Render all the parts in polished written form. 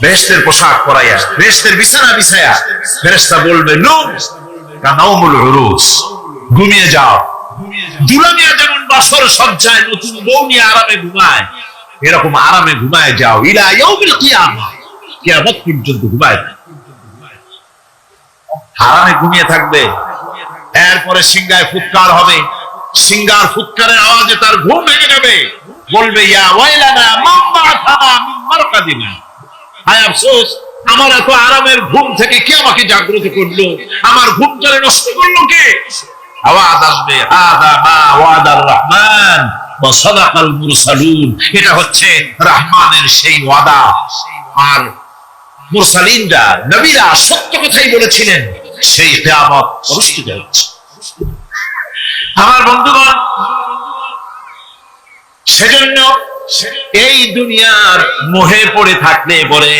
বেহেশতের পোশাক পরাইয়া, বেহেশতের বিছানা বিছায়া ফেরেশতা বলবে নূম কানাউমুল উরুস, ঘুমিয়ে যাও। দুলামিয়া যেমন বাসর সজ্জায় নতুন বউ নিয়ে আরামে ঘুমায়, এরকম আরামে ঘুমায় যাও ইলা ইয়াউমিল কিয়ামা, কিয়ামত পর্যন্ত ঘুমায়। আরামে ঘুমিয়ে থাকবে। এরপরে সিংহায় ফুৎকার হবে, সিংহার ফুৎকারের আওয়াজে তার ঘুম ভেঙে যাবে। বলবে ইয়া ওয়াইলানা মান বা'আথানা মিন মারকাদিনা, হায় আফসোস, আমার এত আরামের ঘুম থেকে কে আমাকে জাগ্রত করলো, আমার ঘুমটারে নষ্ট করলো কে? আওয়াজ আসবে হাযা মা ওয়াদার রহমান ওয়া সাদাকাল মুরসালুন, এটা হচ্ছে রহমানের সেই ওয়াদা, আর মুরসালিনরা নবীরা সত্য কথাই বলেছিলেন, সেই কিয়ামত অনুষ্ঠিত হচ্ছে। আমার বন্ধুগণ, সেজন্য এই দুনিয়ার মোহে পড়ে থাকলে পরে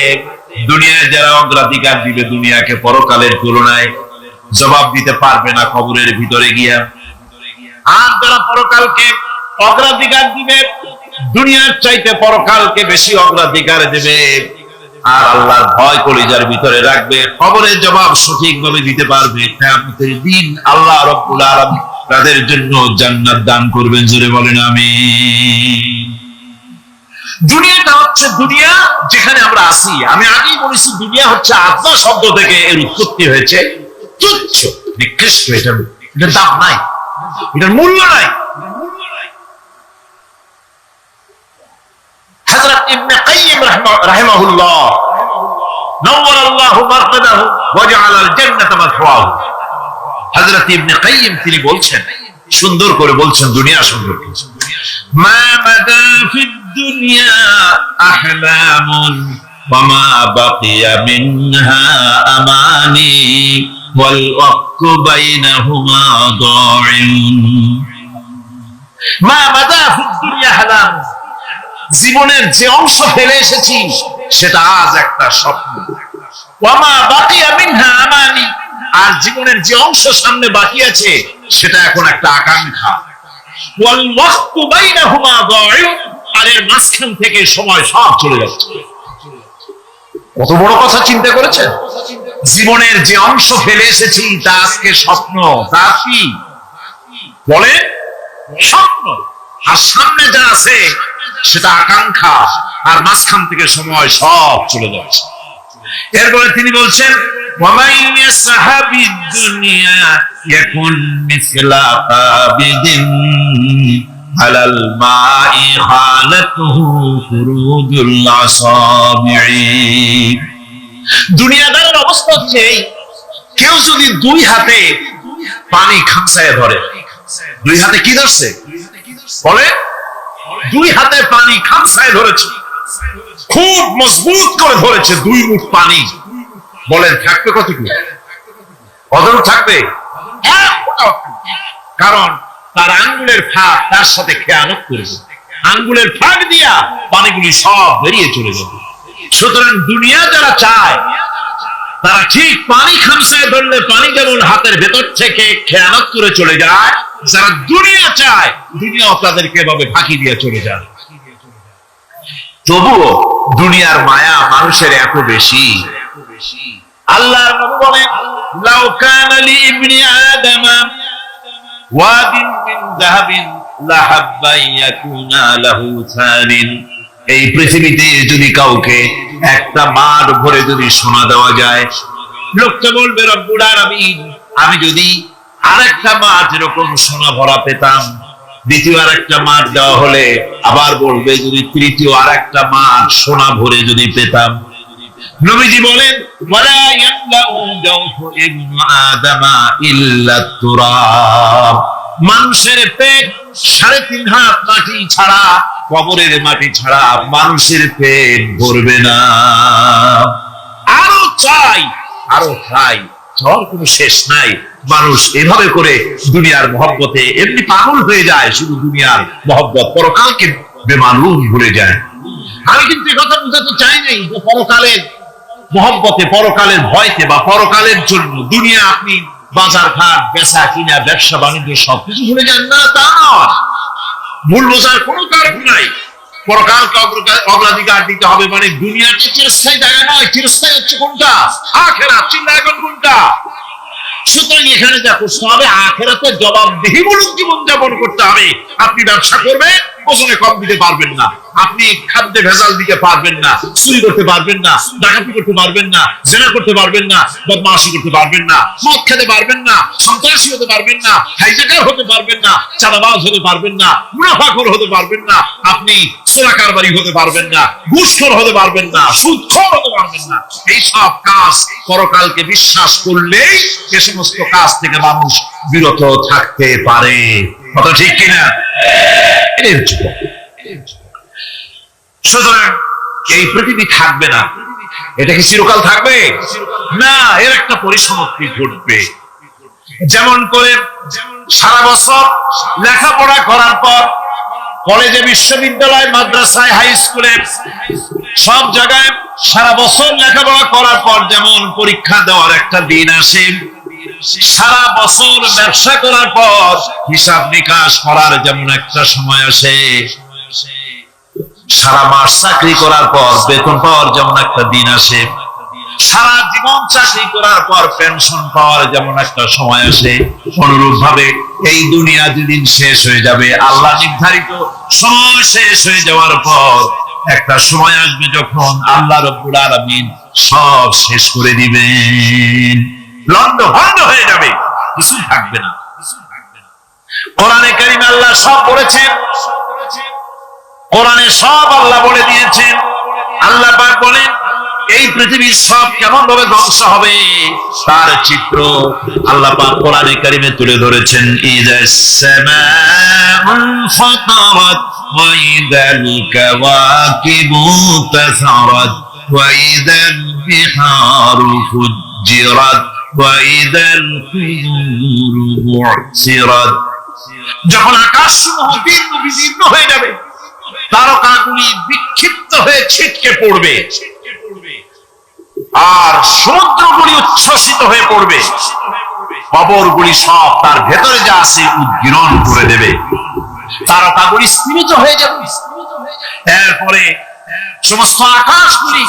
দুনিয়ায় যারা অগ্রাধিকার দিবে দুনিয়াকে পরকালের তুলনায়, জবাব দিতে পারবে না কবরের ভিতরে গিয়া। আর যারা পরকালকে অগ্রাধিকার দিবে, দুনিয়ার চাইতে পরকালকে বেশি অগ্রাধিকার দেবে, আর আল্লাহর ভয় কলিজার ভিতরে রাখবে, কবরের জবাব সঠিকভাবে দিতে পারবে, কিয়ামতের দিন আল্লাহ রাব্বুল আলামিন তাদের জন্য জান্নাত দান করবেন। জোরে বলেন আমিন। দুনিয়াটা হচ্ছে দুনিয়া যেখানে আমরা আছি। আমি আগেই বলেছি দুনিয়া হচ্ছে আত্মা শব্দ থেকে এর উৎপত্তি হয়েছে। তুচ্ছ, নিকৃষ্ট, এটার দাম নাই, এটার মূল্য নাই। হযরত ইবনে কাইয়্যিম রাহিমাহুল্লাহ নওয়ারাল্লাহু মারকাদাহু ওয়া জাআলাল জান্নাতা মাথওয়াহু, হযরত ইবনে কাইয়্যিম তিনি বলছেন, সুন্দর করে বলছেন দুনিয়া সম্পর্কে, মা মাদা ফিদ দুনিয়া আহলামুন ওয়া মা বাকিয়া মিনহা আমানি ওয়াল ওয়াক্তু বাইনাহুমা দাইন। মা মাদা ফিদ দুনিয়া আহলাম, জীবনের যে অংশ ফেলে এসেছি সেটা আজ একটা স্বপ্ন। ওয়া মা বাকিয়া মিনহা আমানি, আর জীবনের যে অংশ সামনে বাকি আছে সেটা এখন একটা আকাঙ্ক্ষা। ওয়াল ওয়াক্তু বাইনাহুমা দাইন, আর এর মাঝখান থেকে সময় সব চলে যাচ্ছে। কত বড় কথা চিন্তা করেছেন? জীবনের যে অংশ ফেলে এসেছি তা আজকে স্বপ্ন, তা কি বলে স্বপ্ন, আর সামনে যা আছে সেটা আকাঙ্ক্ষা, আর মাঝখান থেকে সময় সব চলে যাচ্ছে। এরপরে তিনি বলছেন وَمَنْ يَسْحَبِ الدُّنْيَا يَكُنْ مِثْلَ قَابِضٍ عَلَى الْمَاءِ خَالَتُهُ فُرُوجُ الْأَصَابِعِ। দুনিয়াদারের অবস্থা হচ্ছে কেউ যদি দুই হাতে পানি খামসায় ধরে, দুই হাতে কি ধরছে বলে, দুই হাতে পানি খামসায় ধরেছে, খুব মজবুত করে ধরেছে দুই মুঠ পানি, বলেন থাকবে কতটুকু? কতটুকু থাকবে? কারণ তার আঙ্গুলের ফাঁক তার সাথে খেয়ানত করবে, আঙ্গুলের ফাঁক দিয়া পানিগুলি সব বেরিয়ে চলে যাবে। সুতরাং দুনিয়া যারা চায় তারা ঠিক পানি খামসায় ধরলে পানি যেমন হাতের ভেতর থেকে খেয়ানত করে চলে যায়, যারা দুনিয়া চায় দুনিয়াও তাদেরকে এভাবে ফাঁকি দিয়ে চলে যায়। তবুও দুনিয়ার মায়া মানুষের এত বেশি। আল্লাহর নবী বলেন লাউ কানা লি ইবনি আদম ওয়াদিন মিন যাহাবিন লাহাব্বা ইয়াকুনা লাহু থানিন, এই পৃথিবীতে যদি কাউকে একটা মাঠ ভরে যদি সোনা দেওয়া যায়, লোকটা বলবে রব্বুল আলামিন, আমি যদি আরেকটা মাঠ এরকম সোনা ভরা পেতাম, দ্বিতীয় আরেকটা মাঠ দেওয়া হলে আবার বলবে যদি তৃতীয় আরেকটা মাঠ সোনা ভরে যদি পেতাম। নবীজি বলেন ওয়ালা ইয়ামলাউ জাওফু ইবনি আদম ইল্লা তুরাব, মানুষের পেট 3.5 হাত মাটি ছাড়া, কবরের মাটি ছাড়া মানুষের পেট ভরবে না। আরো চাই, আরো চাই, চাওয়ার কোনো শেষ নাই। মানুষ এভাবে করে দুনিয়ার মহব্বতে এমনি পাগল হয়ে যায়, শুধু দুনিয়ার মহব্বত, পরকালকে বেমালুম ভুলে যায়। আমি কিন্তু এই কথা বুঝাতে চাই নাই যে পরকালের মহব্বতে, পরকালের ভয়তে বা পরকালের জন্য দুনিয়া আপনি বাজার ঘাট, বেচা কিনা, ব্যবসা বাণিজ্য সবকিছু ভুলে যান না, তা নয়। ভুল বোঝার কোনো কারণ নাই। পরকালকে অগ্রাধিকার দিতে হবে। মানে দুনিয়াতে চিরস্থায়ী জায়গা নয়, চিরস্থায়ী হচ্ছে কোনটা? আখিরাত। চিন্তা এখন কোনটা? সুতরাং এখানে যা করতে হবে, আখিরাতে জবাবদিহিমূলক জীবন যাপন করতে হবে। আপনি ব্যবসা করবেন, ওজনে কম দিতে পারবেন না, আপনি খাদ্যে ভেজাল দিতে পারবেন না, চুরি করতে পারবেন না, ডাকাতি করতে পারবেন না, জেনা করতে পারবেন না, বদমাশি করতে পারবেন না, মদ খেতে পারবেন না, সন্ত্রাসী হতে পারবেন না, হাইজ্যাকার হতে পারবেন না, চাঁদাবাজ হতে পারবেন না, মুনাফাখোর হতে পারবেন না, আপনি চোরাকারবারি হতে পারবেন না, ঘুষখোর হতে পারবেন না, সুদখোর হতে পারবেন না। এই সব কাজ পরকালকে বিশ্বাস করলেই এ সমস্ত কাজ থেকে মানুষ বিরত থাকতে পারে। কথা ঠিক কিনা? সুতরাং এই পৃথিবী থাকবে না, এটা কি চিরকাল থাকবে না? এর একটা পরিসমাপ্তি ঘটবে। যেমন করে সারা বছর লেখাপড়া করার পর কলেজে, বিশ্ববিদ্যালয়, মাদ্রাসায়, হাই স্কুলে, সব জায়গায় সারা বছর লেখাপড়া করার পর যেমন পরীক্ষা দেওয়ার একটা দিন আসে, সারা বছর ব্যবসা করার পর হিসাব নিকাশ করার যেমন একটা সময় আসে, সারা মাস চাকরি করার পর বেতন পাওয়ার যেমন একটা দিন আসে, সারা জীবন চাকরি করার পর পেনশন পাওয়ার যেমন একটা সময় আসে, অনুরূপ ভাবে এই দুনিয়া যেদিন শেষ হয়ে যাবে, আল্লাহ নির্ধারিত সময় শেষ হয়ে যাওয়ার পর একটা সময় আসবে যখন আল্লাহ রাব্বুল আলামিন সব শেষ করে দিবেন, লন্ড ভন্ড হয়ে যাবে, কিছু থাকবে না। কোরআনে কারীমে আল্লাহ সব বলেছেন, কোরআনে সব আল্লাহ বলে দিয়েছেন। আল্লাহ পাক বলেন এই পৃথিবীর সব কেমন ভাবে ধ্বংস হবে তার চিত্র আল্লাহ পাক কোরআনে কারীমে তুলে ধরেছেন। ইযাস সামাউন ফাতারাত ওয়া ইযাল কাওয়াকিবু তাসারাত ওয়া ইযাল বিহারু ফুজ্জিরাত ওয়া ইযাল কুবুরু বু'সিরাত। যখন আকাশসমূহ দীর্ঘ বিদীর্ণ হয়ে যাবে, তারকাগুলি বিক্ষিপ্ত হয়ে ছিটকে পড়বে, আর সমুদ্রগুলি উচ্ছ্বসিত হয়ে পড়বে, কবরগুলি সব তার ভেতরে যা আছে উদ্গীরণ করে দেবে, তারকাগুলি স্থিমিত হয়ে যাবে। এরপরে সমস্ত আকাশগুলি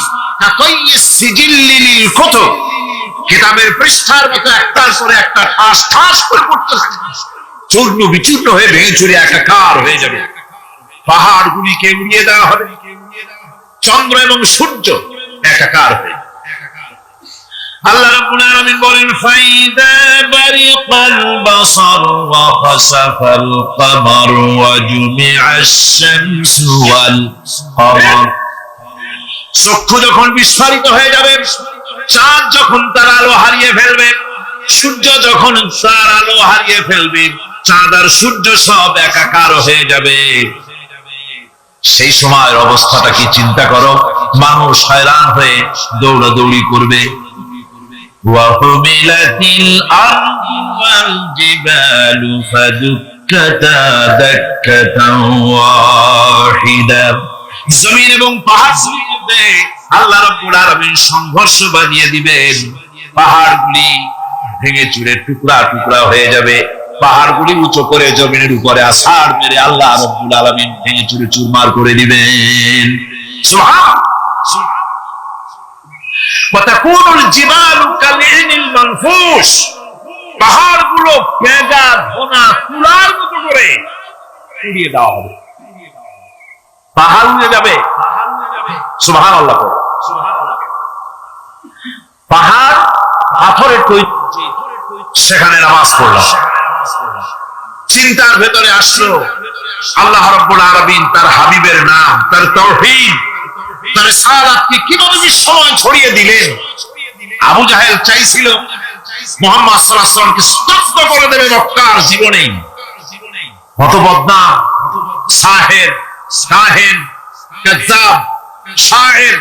কিতাবের পৃষ্ঠার মতো একটার পরে একটা ঠাস ঠাস করে পড়তে থাকবে, চূর্ণ বিচূর্ণ হয়ে ভেঙে চুরে একাকার হয়ে যাবে। পাহাড়গুলিকে উড়িয়ে দেওয়া হবে, চন্দ্র এবং সূর্য একাকার হয়ে। আল্লাহ রাব্বুল আলামিন বলেন ফাইদা বারিকাল বাসার ওয়া খাসাফাল কমার ওয়া জুমিআশ শামসু ওয়াল কমার। চক্ষু যখন বিস্ফারিত হয়ে যাবে, চাঁদ যখন তার আলো হারিয়ে ফেলবে, সূর্য যখন তার আলো হারিয়ে ফেলবে, চাঁদ আর সূর্য সব একাকার হয়ে যাবে, সেই সময়ের অবস্থাটা কি চিন্তা করো। মানুষ হয়রান হয়ে দৌড়াদৌড়ি করবে। ওয়াহুমিলাতিল আরদু ওয়াল জিবালু ফাদুক্কাতা দাক্কাতান ওয়াহিদা। জমিন এবং পাহাড়গুলির মধ্যে আল্লাহ রাব্বুল আলামিন সংঘর্ষ বাঁধিয়ে দিবেন, পাহাড়গুলি ভেঙে চুরে টুকরা টুকরা হয়ে যাবে, পাহাড়গুলি উঁচু করে জমিনের উপরে আছাড় মেরে আল্লাহ রাব্বুল আলামিন ভেঙে চুরে চুরমার করে দিবেন। সুবহানাল্লাহ। ওয়া তাকুনুল জিবালু কালইনিল মানফুশ। পাহাড়গুলো ভেজা ঘোনা তুলার মতো করে উড়িয়ে দেওয়া হবে, পাহাড় উড়ে যাবে। সুবহানাল্লাহ। পাহাড় পাথরের তৈরি, সেখানে নামাজ পড়লাম, চিন্তার ভেতরে আসলো আল্লাহ রাব্বুল আলামিন তার হাবিবের নাম, তার তাওহীদ, তার রিসালাতকে কিভাবে বিশ্বময় ছড়িয়ে দিলেন। আবু জাহেল চাইছিল মুহাম্মদ সাল্লাল্লাহু আলাইহি ওয়াসাল্লামকে স্তব্ধ করে দেবে মক্কার জীবনে। কত বদনাম, সাহের, কাহিন, কাযযাব, শায়ের,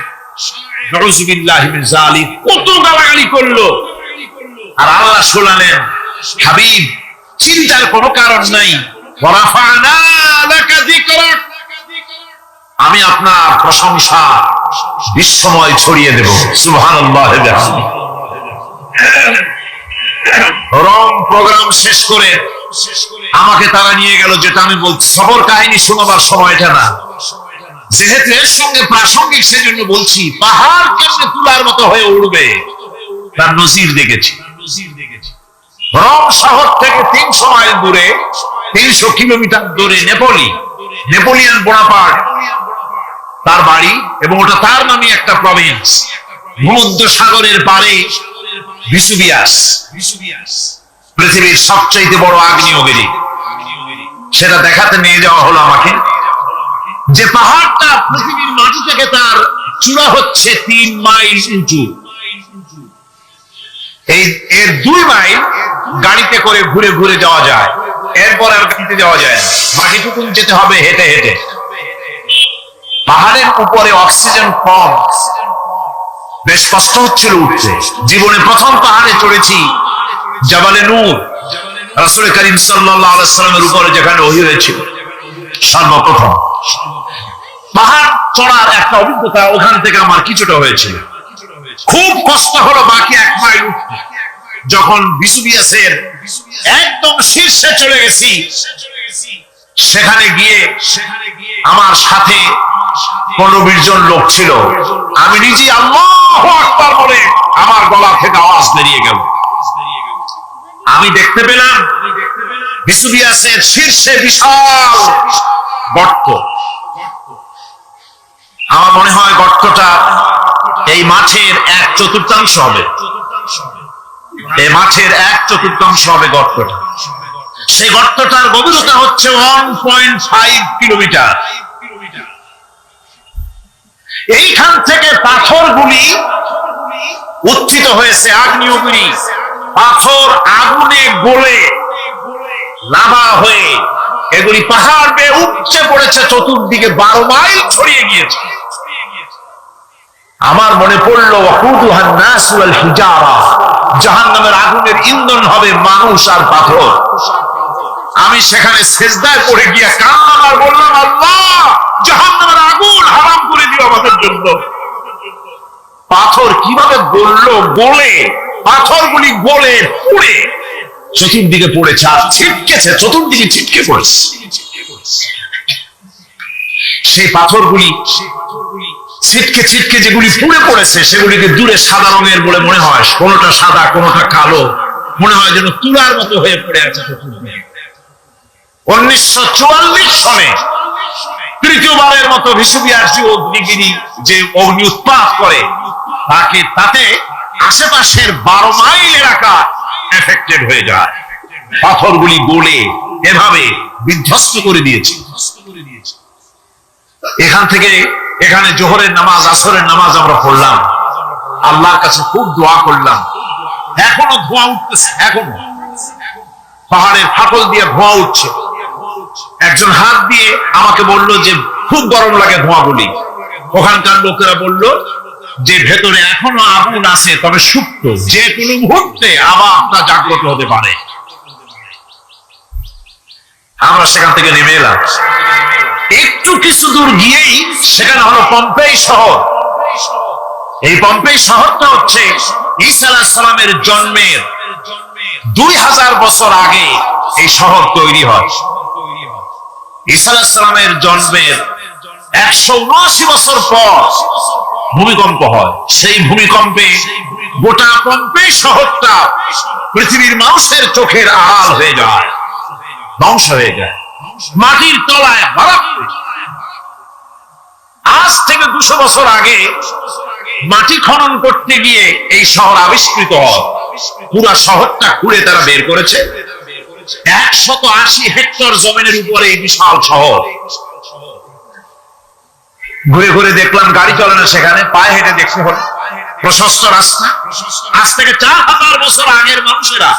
নাউযুবিল্লাহি মিন যালিক, কত গালাগালি করলো। আর আল্লাহ শোনালেন, হাবিব চিন্তার কোনো কারণ নাই, ওয়ারাফা'না লাকা যিকরাক, আমি আপনার প্রশংসা বিশ্বময় ছড়িয়ে দেব। সুবহানাল্লাহ। রং প্রোগ্রাম শেষ করে আমাকে তারা নিয়ে গেল, যেটা আমি বলছি সফর কাহিনী শোনাবার সময়টা না, যেহেতু এর সঙ্গে প্রাসঙ্গিক সেজন্য বলছি, পাহাড় কেমনে তুলার মতো হয়ে উঠবে তার নজির দেখেছি। রোম শহর থেকে 300 মাইল দূরে, 300 কিলোমিটার দূরে নেপোলিয়ান বোনাপার্ট তার বাড়ি, এবং ওটা তার নামে একটা প্রভিন্স। ভূমধ্য সাগরের পারে ভিসুভিয়াস, পৃথিবীর সবচাইতে বড় আগ্নেয়গিরি, সেটা দেখাতে নিয়ে যাওয়া হলো আমাকে। যে পাহাড়টা পৃথিবীর মাটি থেকে তার চূড়া হচ্ছে 3 মাইল উঁচু, এর 2 মাইল গাড়িতে করে ঘুরে ঘুরে যাওয়া যায়, এরপর আর গাড়িতে যাওয়া যায় না, মাটিটুকুন যেতে হবে হেঁটে হেঁটে। পাহাড়ের উপরে অক্সিজেন কম, বেশ কষ্ট হচ্ছিল উঠতে। জীবনে প্রথম পাহাড়ে চড়েছি জাবালে নূর, রাসূল করিম সাল্লাল্লাহু আলাইহি ওয়াসাল্লামের উপরে যেখানে ওহী হয়েছিল সর্বপ্রথম। পাহাড় চড়ার একটা অভিজ্ঞতা ওখান থেকে আমার কিছুটা হয়েছিল। খুব কষ্ট হলো বাকি 1 মাইল উঠতে। যখন ভিসুভিয়াসের একদম শীর্ষে চলে গেছি, সেখানে গিয়ে আমার সাথে 15-20 জন লোক ছিল। আমি নিজে আল্লাহু আকবার বলে আমার গলা থেকে আওয়াজ বেরিয়ে গেল। আমি দেখতে পেলাম ভিসুভিয়াসের শীর্ষে বিশাল গর্ত। আমার মনে হয় গর্তটা এই মাঠের 1/4 হবে, এই মাঠের 1/4 হবে গর্তটা। সেই গর্তটার গভীরতা হচ্ছে 1.5 কিলোমিটার। এইখান থেকে পাথরগুলি উত্থিত হয়েছে, আগ্নেয়গিরি পাথর আগুনে গলে লাভা হয়ে এগুলি পাহাড় বেয়ে উপচে পড়েছে, চতুর্দিকে 12 মাইল ছড়িয়ে গিয়েছে। আমার মনে পড়লো ওয়াকুদুহান নাস ওয়াল হিজারা, জাহান্নামের আগুনের ইন্ধন হবে মানুষ আর পাথর। আমি সেখানে সিজদায় পড়ে গিয়ে কাঁদলাম আর বললাম, আল্লাহ জাহান্নামের আগুন হারাম করে দিও আমাদের জন্য। পাথর কিভাবে গললো, গলে পাথরগুলি গলে পুড়ে চতুর্দিকে পড়েছে আর ছিটকেছে, চতুর্দিকে ছিটকে পড়েছে। সেই পাথরগুলি ছিটকে ছিটকে যেগুলি পুড়ে পড়েছে, সেগুলিকে দূরে সাদা রঙের বলে মনে হয়, কোনোটা সাদা কোনোটা কালো, মনে হয় যেন তুলার মতো হয়ে পড়ে আছে। 1944 সনে তৃতীয়বারের মতো ভিসুভিয়াস অগ্নিগিরি যে অগ্নি উৎপাত করে, তাতে আশেপাশের 12 মাইল এলাকা এফেক্টেড হয়ে যায়। পাথরগুলি গলে এভাবে বিধ্বস্ত করে দিয়েছে। এখান থেকে এখানে জোহরের নামাজ, আসরের নামাজ আমরা পড়লাম, আল্লাহর কাছে খুব দোয়া করলাম। এখনো ধোঁয়া উঠতেছে, এখনো পাহাড়ের ফাটল দিয়ে ধোঁয়া উঠছে। একজন হাত দিয়ে আমাকে বলল যে খুব গরম লাগে ধোঁয়াগুলি। ওখানকার লোকেরা বলল যে ভেতরে এখনো আগুন আছে, তবে সুপ্ত, যে কোনো মুহূর্তে আবার আপনার জাগ্রত হতে পারে। আমরা সেখান থেকে নেমে এলাম। একটু কিছু দূর গিয়েই সেখানে হলো পম্পেই শহর। এই পম্পেই শহরটা হচ্ছে ঈসা আলাইহিস সালামের জন্মের 2000 বছর আগে এই শহর তৈরি হয়। ঈসা আলাইহিস সালামের জন্মের 179 বছর পর ভূমিকম্প হয়। সেই ভূমিকম্পে গোটা পম্পেই শহরটা পৃথিবীর মানুষের চোখের আড়াল হয়ে যায়, ধ্বংস হয়ে যায়, মাটির তলায় বারাক। আজ থেকে 200 বছর আগে মাটি খনন করতে গিয়ে এই শহর আবিষ্কৃত হয়। পুরা শহরটা খুঁড়ে তারা বের করেছে। 180 হেক্টর জমিনের উপরে এই বিশাল শহর। ঘুরে ঘুরে দেখলাম, গাড়ি চলে না সেখানে, পায়ে হেঁটে দেখতে হলো। প্রশস্ত রাস্তা। আজ থেকে 4000 বছর আগের মানুষেরা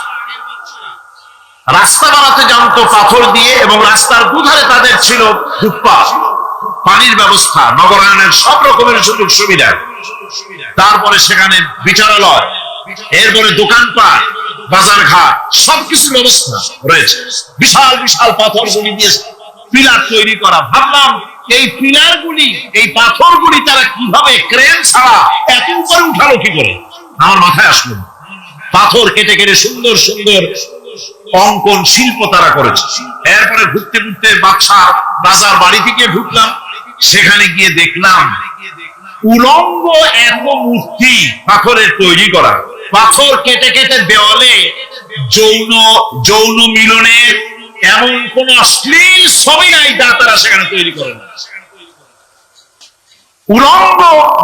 রাস্তা বানাতে জানতো পাথর দিয়ে, এবং রাস্তার দুধারে তাদের ছিল ফুটপাত, পানির ব্যবস্থা, নগরায়নের সব রকমের সুযোগ সুবিধা। তারপরে সেখানে বিচারালয়, এরপরে দোকানপাট, বাজার ঘাট, সবকিছুর ব্যবস্থা রয়েছে। বিশাল বিশাল পাথরগুলি দিয়ে পিলার তৈরি করা। ভাবলাম এই পিলারগুলি, এই পাথরগুলি তারা কিভাবে ক্রেন ছাড়া এত উপরে উঠালো কি করে? আমার মাথায় আসলো। পাথর কেটে কেটে সুন্দর সুন্দর অঙ্কন শিল্প তারা করেছে। এরপরে ঘুরতে ঘুরতে বাদশার রাজার বাড়ি থেকে ঢুকলাম। সেখানে গিয়ে দেখলাম উলঙ্গ এত মূর্তি পাথরের তৈরি করা, পাথর কেটে কেটে দেওয়ালে যৌন যৌন মিলনের এমন কোন অশ্লীল ছবি নাই যা তারা সেখানে তৈরি করে না। উলঙ্গ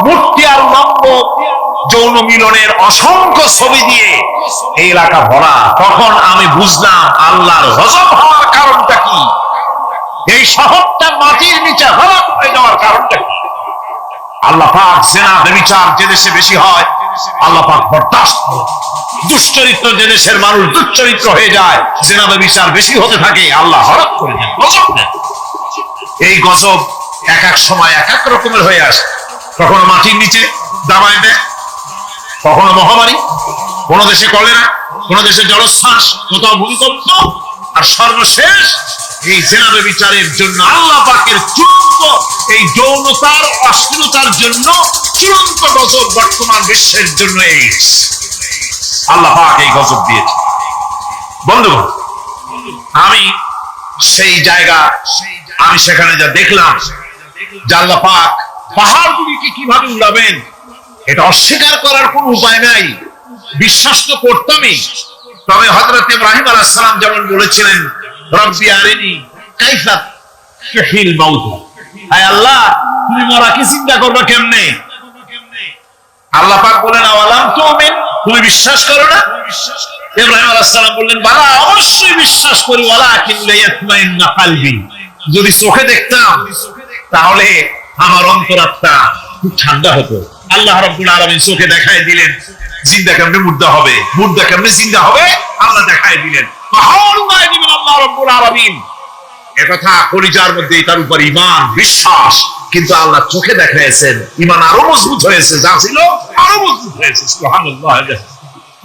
মূর্তি আর উলঙ্গ যৌন মিলনের অসংখ্য ছবি দিয়ে এই এলাকা ভরা। তখন আমি বুঝলাম আল্লাহর গজব হওয়ার কারণটা কি, এই শহরটা মাটির নিচে হলক হয়ে যাওয়ার কারণটা কি। আল্লাহ পাক জেনা ব্যভিচার যে দেশে বেশি হয় আল্লাহ পাক বরদাস্ত করেন। দুশ্চরিত্র যে দেশের মানুষ দুশ্চরিত্র হয়ে যায়, জেনা ব্যভিচার বেশি হতে থাকে, আল্লাহ হলক করে দেন, গজব দেন। এই গজব এক এক সময় এক এক রকমের হয়ে আসে। কখনো মাটির নিচে দাবায় দেয়, কখনো মহামারী, কোন দেশে কলেরা, কোন দেশে জলোচ্ছ্বাস, কোথাও ভূমিকম্প, আর সর্বশেষ এই জেনা ব্যভিচারের জন্য আল্লাহ পাকের চূড়ান্ত এই যৌনতার অশ্লীলতার জন্য চূড়ান্ত গজব বর্তমান বিশ্বের জন্য এইডস। আল্লাহ পাক এই গজব দিয়েছে। বন্ধুগণ, আমি সেই জায়গা, আমি সেখানে যা দেখলাম যে আল্লাহ পাক পাহাড়গুলিকে কিভাবে উড়াবেন এটা অস্বীকার করার কোন উপায় নাই, বিশ্বাস তো করতামই। তবে হযরত ইব্রাহিম আলাইহিস সালাম যেমন বলেছিলেন, রব্বি আরিনি কাইফা তুহিল মাউত, আয় আল্লাহ তুমি মরাকে চিন্তা করবে কেমনে? আল্লাহ পাক বলেন আওয়ালাম তুমিন, তুমি বিশ্বাস করো না? ইব্রাহিম আলাইহিস সালাম বললেন বালা, অবশ্যই বিশ্বাস করি, ওয়ালাকিন লিয়াতমাইন্না কলবি, যদি চোখে দেখতাম তাহলে আমার অন্তরাত্মা খুব ঠান্ডা হতো। আল্লাহ রাব্বুল আলামিন চোখে দেখায় দিলেন জিন্দা কেমনে মুর্দা হবে, মুর্দা কেমনে জিন্দা হবে, আল্লাহ দেখায় দিলেন। আল্লাহ রাব্বুল আলামিন একথা কলিজার মধ্যে তার উপর ঈমান বিশ্বাস, কিন্তু আল্লাহ চোখে দেখাইছেন, ঈমান আরো মজবুত হয়েছে, যা ছিল আরো মজবুত হয়েছে। সুবহানাল্লাহ।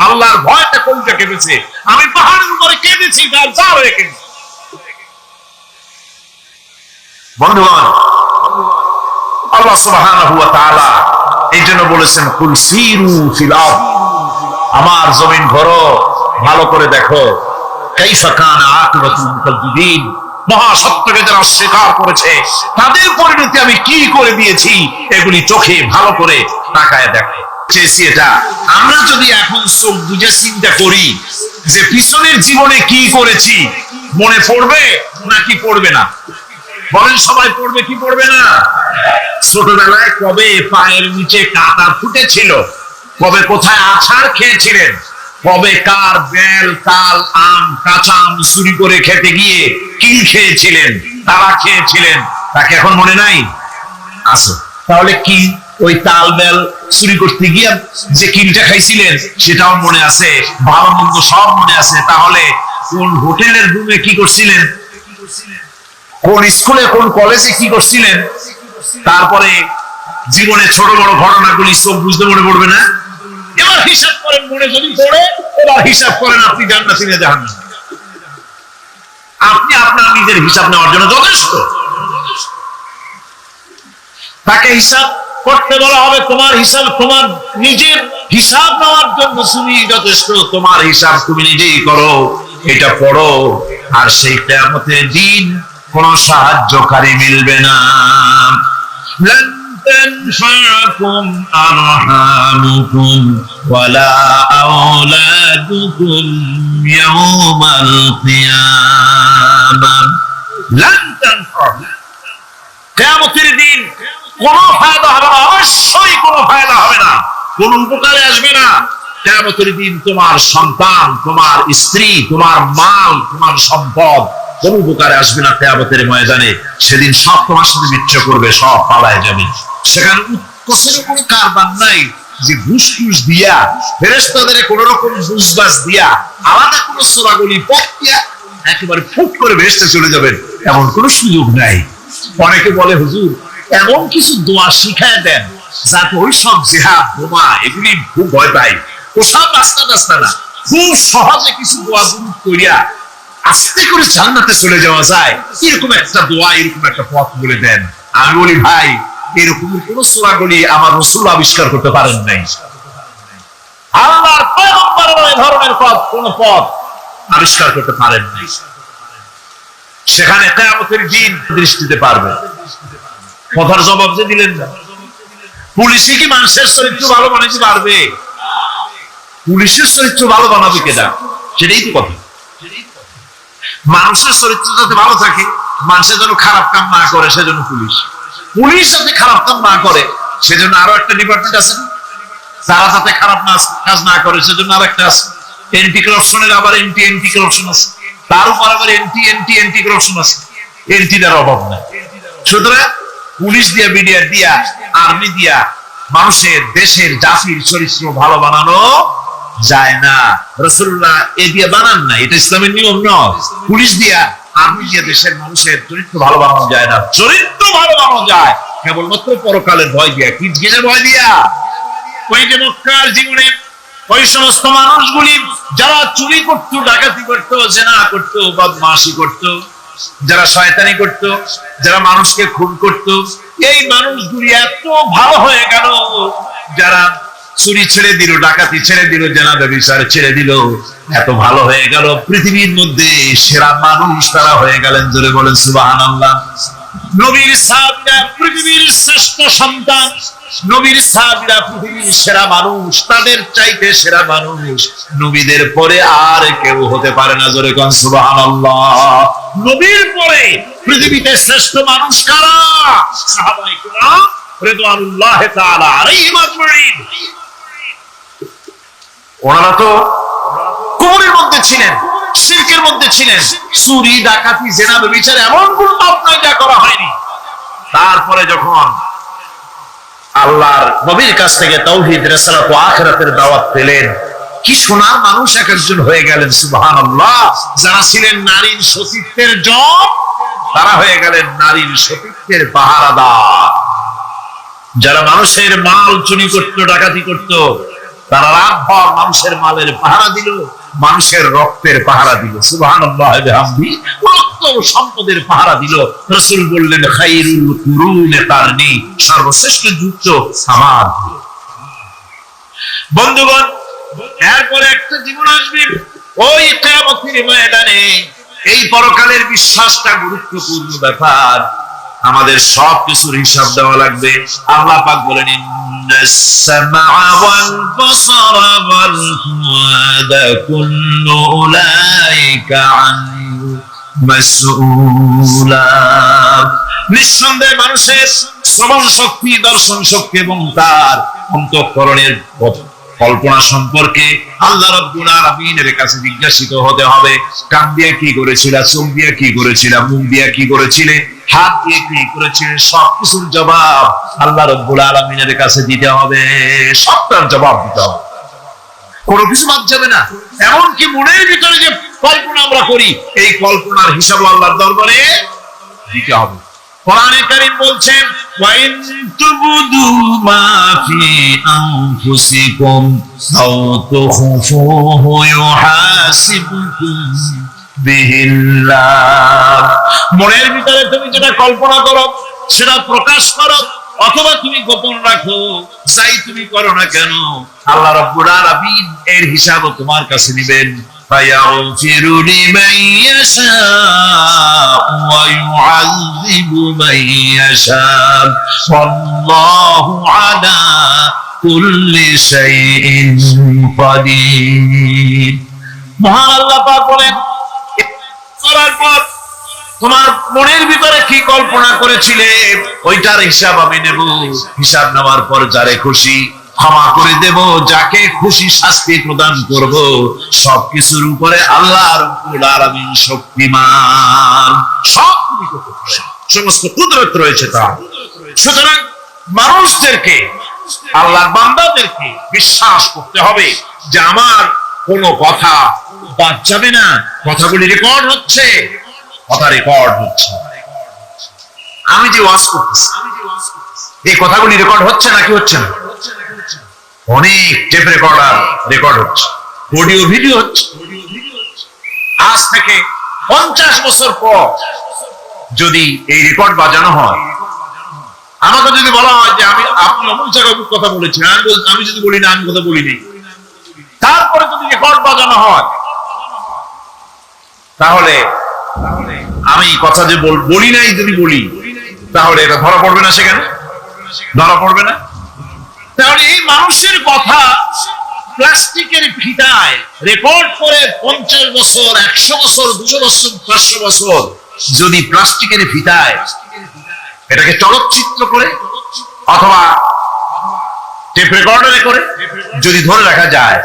আল্লাহর ভয়টা কলিজা কেঁদেছে, আমি পাহাড়ের উপরে কেঁদেছি, তার যা হয়ে কেঁদেছি। বন্ধুগণ, আল্লাহ সুবহানাহু ওয়া তাআলা এই জন্য বলেছেন কুল সিরু ফিল আরদ, আমার জমিন ঘোরো, ভালো করে দেখো, কাইফা কানা আকিবাতুল মুকাজ্জিবিন, মহাসত্যকে যারা অস্বীকার করেছে তাদের পরিণতি আমি কি করে দিয়েছি, এগুলি চোখে ভালো করে তাকায় দেখো। চেয়েছি এটা আমরা যদি এখন চোখ বুঝে চিন্তা করি যে পিছনের জীবনে কি করেছি, মনে পড়বে নাকি পড়বে না? বলেন সবাই পড়বে কি পড়বে না? ছোটবেলায় কবে পায়ের নিচে কাঁটা ফুটেছিল, কবে কোথায় আছাড় খেয়েছিলেন, কবে কার বেল তাল আম কাঁচা আম চুরি করে খেতে গিয়ে কিল খেয়েছিলেন, তারা খেয়েছিলেন, তাকে এখন মনে নাই? আছে। তাহলে কি ওই তাল বেল চুরি করতে গিয়ে যে কিলটা খাইছিলেন সেটাও মনে আছে, ভালো মন্দ সব মনে আছে। তাহলে কোন হোটেলের রুমে কি করছিলেন, কোন স্কুলে কোন কলেজে কি করছিলেন, তারপরে জীবনে ছোট বড় ঘটনাগুলি সব বুঝতে মনে পড়বে না? এবার হিসাব করেন, মনে যদি পড়ে এবার হিসাব করেন আপনি জান্নাতি না জাহান্নামী। আপনি আপনার নিজের হিসাব নেওয়ার জন্য যথেষ্ট। তাকে হিসাব করতে বলা হবে, তোমার হিসাব তোমার নিজের হিসাব নেওয়ার জন্য তুমি যথেষ্ট, তোমার হিসাব তুমি নিজেই করো, এটা পড়ো। আর সেই কিয়ামতের দিন কোন সাহায্যকারী মিলবে না। لن تنفعكم أرحامكم ولا أولادكم يوم القيامة لن تنفعكم, কিয়ামতের দিন কোন ফায়দা হবে না, অবশ্যই কোন ফায়দা হবে না, কোন উপকারে আসবে না। কিয়ামতের দিন তোমার সন্তান, তোমার স্ত্রী, তোমার মাল, তোমার সম্পদ কোন উপকারে আসবে না। কিয়ামতের ময়দানে সেদিন সব তোমার সাথে বিচ্ছেদ করবে, সব পালায় যাবে। সেখানে উৎকোচের কোনো কারবার নাই যে ঘুষ ঘুষ দিয়া ফেরেশতাদের কোন রকম ঘুষবাস দিয়া আলাদা কোন সোরাগলি পথ দিয়া একেবারে ফুট করে ভেসতে চলে যাবেন, এমন কোন সুযোগ নাই। অনেকে বলে হুজুর এমন কিছু দোয়া শিখায় দেন যাতে ওই সব জিহাদ বোমা এগুলি খুব ভয় পাই, ওসব রাস্তা রাস্তা না, খুব সহজে কিছু দোয়া গুরুত করিয়া আস্তে করে জান্নাতে চলে যাওয়া যায়, এরকম একটা দোয়া, এরকম একটা পথ বলে দেন। আমি বলি ভাই এরকম কোন সূরাগুলি আমার রাসূল আবিষ্কার করতে পারেন নাই, আল্লাহর পয়গম্বর এই ধরনের পথ কোন পথ আবিষ্কার করতে পারেন নাই। সেখানে কিয়ামতের দিন দৃষ্টিতে পারবে। কথার জবাব যে দিলেন না। পুলিশে কি মানুষের চরিত্র ভালো বানাইতে পারবে? পুলিশের চরিত্র ভালো বানাবে কেনা, সেটাই তো কথা। মানুষের চরিত্র যাতে ভালো থাকে, মানুষের যেন খারাপ কাম না করে, সেজন্য পুলিশ যাতে খারাপ কাম না করে, সেজন্য আরো একটা ডিপার্টমেন্ট আছে। তারা যাতে খারাপ কাজ না করে, সেজন্য আর একটা আছে। এন্টি করাপশনের আবার এন্টি করাপশন আছে, তার উপর আবার এন্টি করাপশন আছে। এন্টিটার অভাব নাই। সুতরাং পুলিশ দিয়া, বিডিআর দিয়া, আর্মি দিয়া মানুষের, দেশের, জাতির চরিত্র ভালো বানানো যায় না। রাসূলুল্লাহ এ দিয়ে বানান না, এটা ইসলামের নিয়ম নয়। পুলিশ দিয়া, আর্মি দিয়া দেশের মানুষের চরিত্র ভালো বানানো যায় না। চরিত্র ভালো বানানো যায় কেবলমাত্র পরকালের ভয় দিয়া। কি ভয় দিয়া? ওই যে মক্কার জীবনে ওই সমস্ত মানুষগুলি যারা চুরি করতো, ডাকাতি করতো, জেনা করতো, বদমাশি করতো, যারা শয়তানি করতো, যারা মানুষকে খুন করতো, এই মানুষগুলি এত ভালো হয়ে গেল। যারা চুরি ছেড়ে দিল, ডাকাতি ছেড়ে দিল, জেনা ব্যভিচার ছেড়ে দিল, এত ভালো হয়ে গেল। পৃথিবীর মধ্যে সেরা মানুষ তারা হয়ে গেলেন। জোরে বলেন সুবহানাল্লাহ। নবীর সাহাবীরা পৃথিবীর শ্রেষ্ঠ সন্তান, নবীর সাহাবীরা পৃথিবীর সেরা মানুষ, তাদের চাইতে সেরা মানুষ নবীদের পরে আর কেউ হতে পারে না। জোরে কোন সুবহানাল্লাহ। নবীর পরে পৃথিবীতে শ্রেষ্ঠ মানুষ কারা? সাহাবায়ে কিরাম রিদওয়ানুল্লাহি তাআলা আলাইহিম আজমাইন। ওনারা তো কুফরের মধ্যে ছিলেন, শিরকের মধ্যে ছিলেন, চুরি, ডাকাতি, জেনা, ব্যভিচার এমন কোন পাপ নাই যা করা হয়নি। তারপরে যখন আল্লাহর নবীর কাছ থেকে তাওহীদ, রিসালাত ও আখিরাতের দাওয়াত পেলেন, কি সোনার মানুষ এক একজন হয়ে গেলেন। সুবহানাল্লাহ। যারা ছিলেন নারীর সতীত্বের জম, তারা হয়ে গেলেন নারীর সতীত্বের পাহারাদার। যারা মানুষের মাল চুরি করত, ডাকাতি করত, তারা রাতভর মানুষের মালের পাহারা দিল, মানুষের রক্তের পাহারা দিল। সুবহানাল্লাহ বিহামদিহি। রক্ত ও সম্পদের পাহারা দিল। রাসূল বললেন, খায়রুল কুরুনি কারনি, সর্বশ্রেষ্ঠ যুগ আমার। বন্ধুগণ, এরপরে একটা জীবন আসবে ওই কিয়ামতের ময়দানে। এই পরকালের বিশ্বাসটা গুরুত্বপূর্ণ ব্যাপার। আমাদের সবকিছুর হিসাব দেওয়া লাগবে। আল্লাহ পাক বলেন, ইন্নাস সামআ ওয়াল বাসারা ওয়াল ফুআদা কুল্লু উলাইকা আনহু মাসউলা। নিঃসন্দেহে মানুষের শ্রবণ শক্তি, দর্শন শক্তি এবং তার অন্তঃকরণের কল্পনা সম্পর্কে আল্লাহ রাব্বুল আলামিনের কাছে জিজ্ঞাসিত হতে হবে। কান দিয়ে কি করেছিল, চোখ দিয়ে কি করেছিল, মুখ দিয়ে কি করেছিলে, হাত দিয়ে কি করেছিলে, সবকিছুর জবাব আল্লাহ রাব্বুল আলামিনের কাছে দিতে হবে। সবটার জবাব দিতে হবে, কোনো কিছু বাদ যাবে না। এমনকি মনের ভিতরে যে কল্পনা আমরা করি, এই কল্পনার হিসাব আল্লাহর দরবারে দিতে হবে। কোরআনে কারীম বলছেন, ওয়া ইন তুবদু মা ফি আনফুসিকুম আও তুখফুহু ইউহাসিবুকুম বিহিল্লাহ। মনের ভিতরে তুমি যেটা কল্পনা করো সেটা প্রকাশ করো, অথবা তুমি গোপন রাখো, যাই তুমি করো না কেন, আল্লাহ রাব্বুল আলামিন এর হিসাবও তোমার কাছে নেবেন। ফায়াগফিরু লিমান ইয়াশা ওয়া ইউআযযিবু মান ইয়াশা ওয়াল্লাহু আলা কুল্লি শাইইন কাদির। মহান আল্লাহ পাক বলেন, করার পর তোমার মনের ভিতরে কি কল্পনা করেছিলে ওইটার হিসাব আমি নেব। হিসাব নেওয়ার পর যারে খুশি ক্ষমা করে দেব, যাকে খুশি শাস্তি প্রদান করব। সবকিছুর উপরে আল্লাহ রাব্বুল আলামিন শক্তিমান, সমস্ত কুদরত রয়েছে তার। সুতরাং মানুষদেরকে, আল্লাহর বান্দাদেরকে বিশ্বাস করতে হবে যে আমার কোনো কথা বাদ যাবে না। কথাগুলি রেকর্ড হচ্ছে, কথা রেকর্ড হচ্ছে। আমি যে ওয়াজ করতেছি, এই কথাগুলি রেকর্ড হচ্ছে নাকি হচ্ছে না? অনেক টেপ রেকর্ডার রেকর্ড হচ্ছে, অডিও ভিডিও হচ্ছে। আজ থেকে 50 বছর পর যদি এই রেকর্ড বাজানো হয়, আমাকে যদি বলা হয় যে আপনি অমুক জায়গায় কথা বলেছেন, আমি যদি বলি না আমি কথা বলিনি, তারপরে যদি রেকর্ড বাজানো হয়, তাহলে আমি কথা যে বলি নাই যদি বলি, তাহলে এটা ধরা পড়বে না, সেখানে ধরা পড়বে না। তাহলে এই মানুষের কথা প্লাস্টিকের ফিতায় রেকর্ড করে 50 বছর, 100 বছর, 200 বছর, 500 বছর যদি প্লাস্টিকের ফিতায় এটাকে চলচ্চিত্র করে অথবা টেপ রেকর্ডারে করে যদি ধরে রাখা যায়,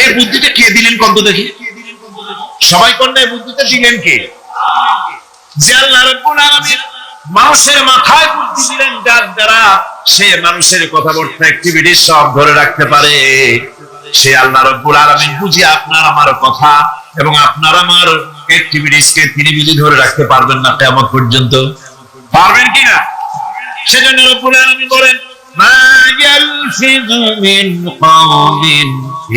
এই বুদ্ধিটা কে দিলেন কত দেখি? সবাই কন্যা বুদ্ধিটা দিলেন কে? যে আল্লাহ রাব্বুল আলামিন মানুষের মাথায় বুদ্ধি দিলেন, যার দ্বারা সে মানুষের কথাবার্তা অ্যাক্টিভিটি সব ধরে রাখতে পারে। সে আল্লাহ রাব্বুল আলামিন বুঝি আপনার আমার কথা এবং আপনার আমার অ্যাক্টিভিটিস কে তিনি বুঝি ধরে রাখতে পারবেন না কিয়ামত পর্যন্ত? পারবেন কিনা? সেজন্য রাব্বুল আলামিন বলেন, মা ইয়ালফিযু মিন কাওলিন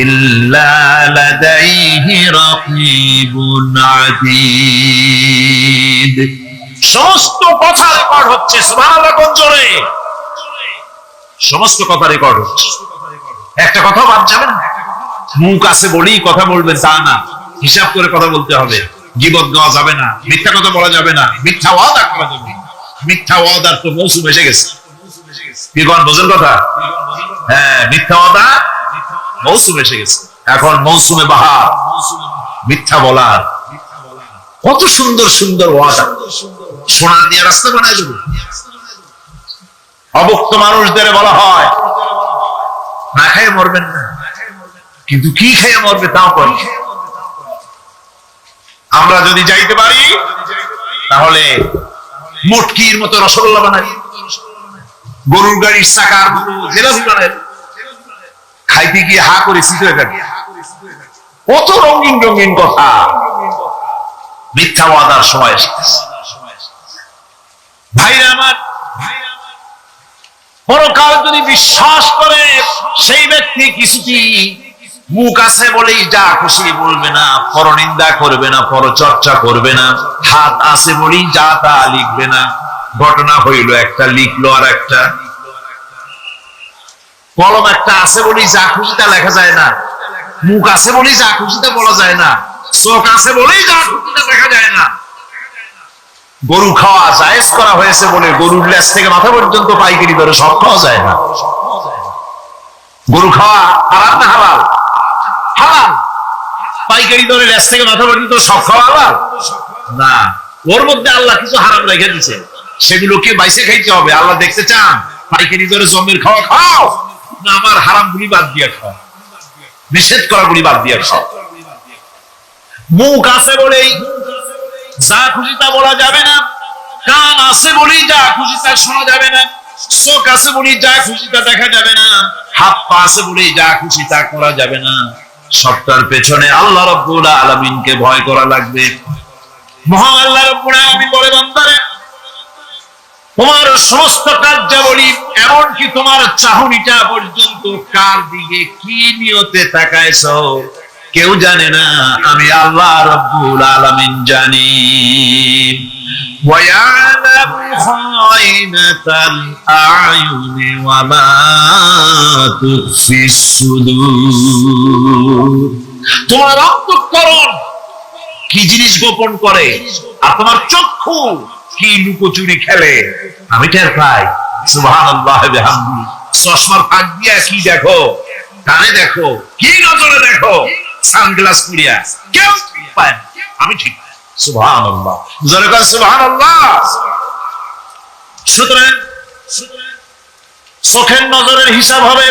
ইল্লা লাদাইহি রাকীবুন আতীদ। সমস্ত কথা রেকর্ড হচ্ছে, সুবহানাল্লাহ কোন জোরে, সমস্ত কথা রেকর্ড হচ্ছে, একটা কথা বাদ যাবে না। মুখ আছে বলেই কথা বলবেন তা না, হিসাব করে কথা বলতে হবে। গীবত গাওয়া যাবে না, মিথ্যা কথা বলা যাবে না, মিথ্যা ওয়াদা করা যাবে না। মিথ্যা ওয়াদার তো মৌসুম এসে গেছে, কি কোন বোঝেন কথা? হ্যাঁ, মিথ্যা ওয়াদা মৌসুম এসে গেছে, এখন মৌসুমে বাহার মিথ্যা বলার। কত সুন্দর সুন্দর ওয়াদা, সোনা দিয়ে রাস্তা বানায় দেব। অভুক্ত মানুষদের বলা হয় না খেয়ে মরবেন না, কিন্তু কি খেয়ে মরবে তাও বলে। আমরা যদি যাইতে পারি তাহলে মটকির মতো রসগোল্লা বানাই, গরুর গাড়ির চাকার মতো জিলাপি বানাই, খাইতে গিয়ে হা করে শীত হয়ে থাকে। কত রঙিন রঙিন কথা, মিথ্যা ওয়াদার সময় এসেছে। ভাইরা আমার, পরকাল যদি বিশ্বাস করে সেই ব্যক্তি কিছুটি মুখ আছে বলেই যা খুশি বলবে না, পরনিন্দা করবে না, পরচর্চা করবে না, হাত আছে বলেই যা তা লিখবে না। ঘটনা হইল একটা, লিখলো আর একটা। কলম একটা আছে বলেই যা খুশি তা লেখা যায় না, মুখ আছে বলেই যা খুশি তা বলা যায় না, চোখ আছে বলেই যা খুশি তা দেখা যায় না। গরু খাওয়া জায়েজ করা হয়েছে বলে গরুর লেজ থেকে মাথা পর্যন্ত পাইকারি দরে সব খাওয়া যায় না। গরু খাওয়া হারাম না হালাল? হালাল। পাইকারি দরে লেজ থেকে মাথা পর্যন্ত সব খাওয়া হালাল না। ওর মধ্যে আল্লাহ কিছু হারাম রেখে দিয়েছে, সেগুলোকে বাইসে খাইতে হবে। আল্লাহ দেখতে চান পাইকারি দরে জমির খাওয়া খাও না আমার হারাম গুলি বাদ দিয়ে খাও, নিষেধ করা গুলি বাদ দিয়ে খাও। মুখ আছে বলেই যা খুশি তা বলা যাবে না, কান আছে বলেই যা খুশি তা শোনা যাবে না, চোখ আছে বলেই যা খুশি তা দেখা যাবে না, হাত পা আছে বলেই যা খুশি তা করা যাবে না। সবটার পেছনে আল্লাহ রাব্বুল আলামিনকে ভয় করা লাগবে। মহান আল্লাহ রাব্বুল আলামিন বলে, বান্দারে তোমার সমস্ত কার্যাবলী এমনকি তোমার চাহনিটা পর্যন্ত কার দিকে কি নিয়তে তাকাইছো কেউ জানে না, আমি আল্লাহ রাব্বুল আলামিন জানি। وَيَعْلَمُ خَائِنَةَ الْأَعْيُنِ وَمَا تُخْفِي الصُّدُورُ। তোমার অন্তঃকরণ কি জিনিস গোপন করে আর তোমার চক্ষু কি লুকোচুরি খেলে আমি টের পাই। সুবহানাল্লাহ ওয়া বিহামদিহি। চশমার ফাঁক দিয়া কি দেখো, কানে দেখো, কি নজরে দেখো, সানগ্লাস পরিয়া কেউ পায় না, আমি ঠিক। সুবহানাল্লাহ, জোরে বল সুবহানাল্লাহ। সুতরাং চোখের নজরের হিসাব হবে,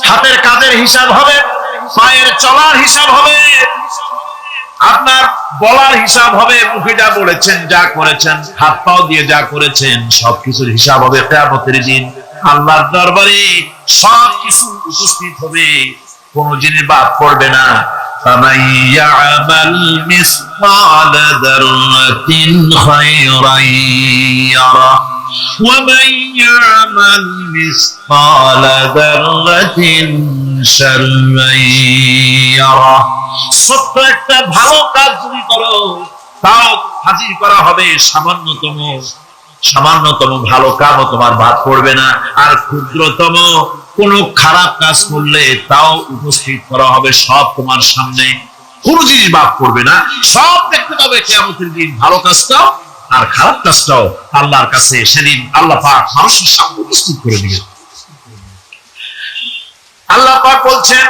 হাতের কাজের হিসাব হবে, পায়ের চলার হিসাব হবে, আপনার বলার হিসাব হবে, মুখে যা বলেছেন, যা করেছেন, হাত পাও দিয়ে যা করেছেন, সবকিছুর হিসাব হবে কিয়ামতের দিন। আল্লাহর দরবারে সবকিছু উপস্থিত হবে, কোন জিনিস বাদ পড়বে না। فَمَن يَعْمَلْ مِثْقَالَ ذَرَّةٍ خَيْرًا يَرَهُ وَمَن يَعْمَلْ مِثْقَالَ ذَرَّةٍ شَرًّا يَرَهُ। ছোট্ট একটা ভালো কাজ যদি করো তাও হাজির করা হবে সামান্যতম ভালো কাজও তোমার বাদ পড়বে না, আর ক্ষুদ্রতম কোন খারাপ কাজ করলে তাও উপস্থিত করা হবে সব তোমার সামনে, কোন জিনিস বাদ পড়বে না, সব দেখতে পাবে কিয়ামতের দিন, ভালো কাজটাও আর খারাপ কাজটাও আল্লাহর কাছে সেদিন আল্লাহ পাক মানুষের সামনে উপস্থিত করে দিবেন। আল্লাহ পাক বলছেন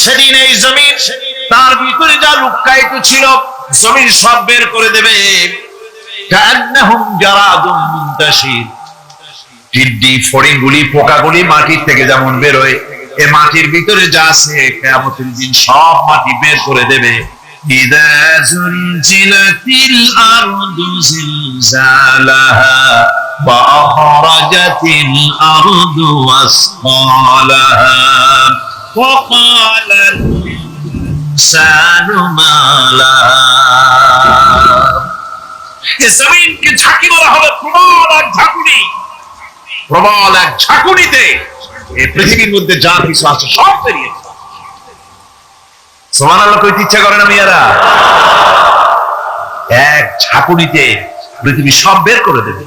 সেদিন এই জমিন তার ভিতরে যা লুকায়িত ছিল জমিন সব বের করে দেবে। কান্নাহুম জারাদুম মুনতাশির, টিড্ডি ফড়িংগুলি পোকাগুলি মাটির থেকে যেমন বের হয়, এই মাটির ভিতরে যা আছে কিয়ামতের দিন সব মাটি বের করে দেবে। ইযা জুলজিলাতিল আরদু জিলজালাহা ওয়া আখরাজাতিল আরদু আসকালাহা ওয়া ক্বালাল ইনসানু মা লাহা। এই জমিনকে ঝাঁকি মারা হবে প্রবল এক ঝাঁকুনি, প্রবল এক ঝাঁকুনিতে এই পৃথিবীর মধ্যে যা কিছু আছে সব বেরিয়ে যাবে। সুবহানাল্লাহ কইতে ইচ্ছা করে না মিয়ারা? এক ঝাঁকুনিতে পৃথিবী সব বের করে দেবে।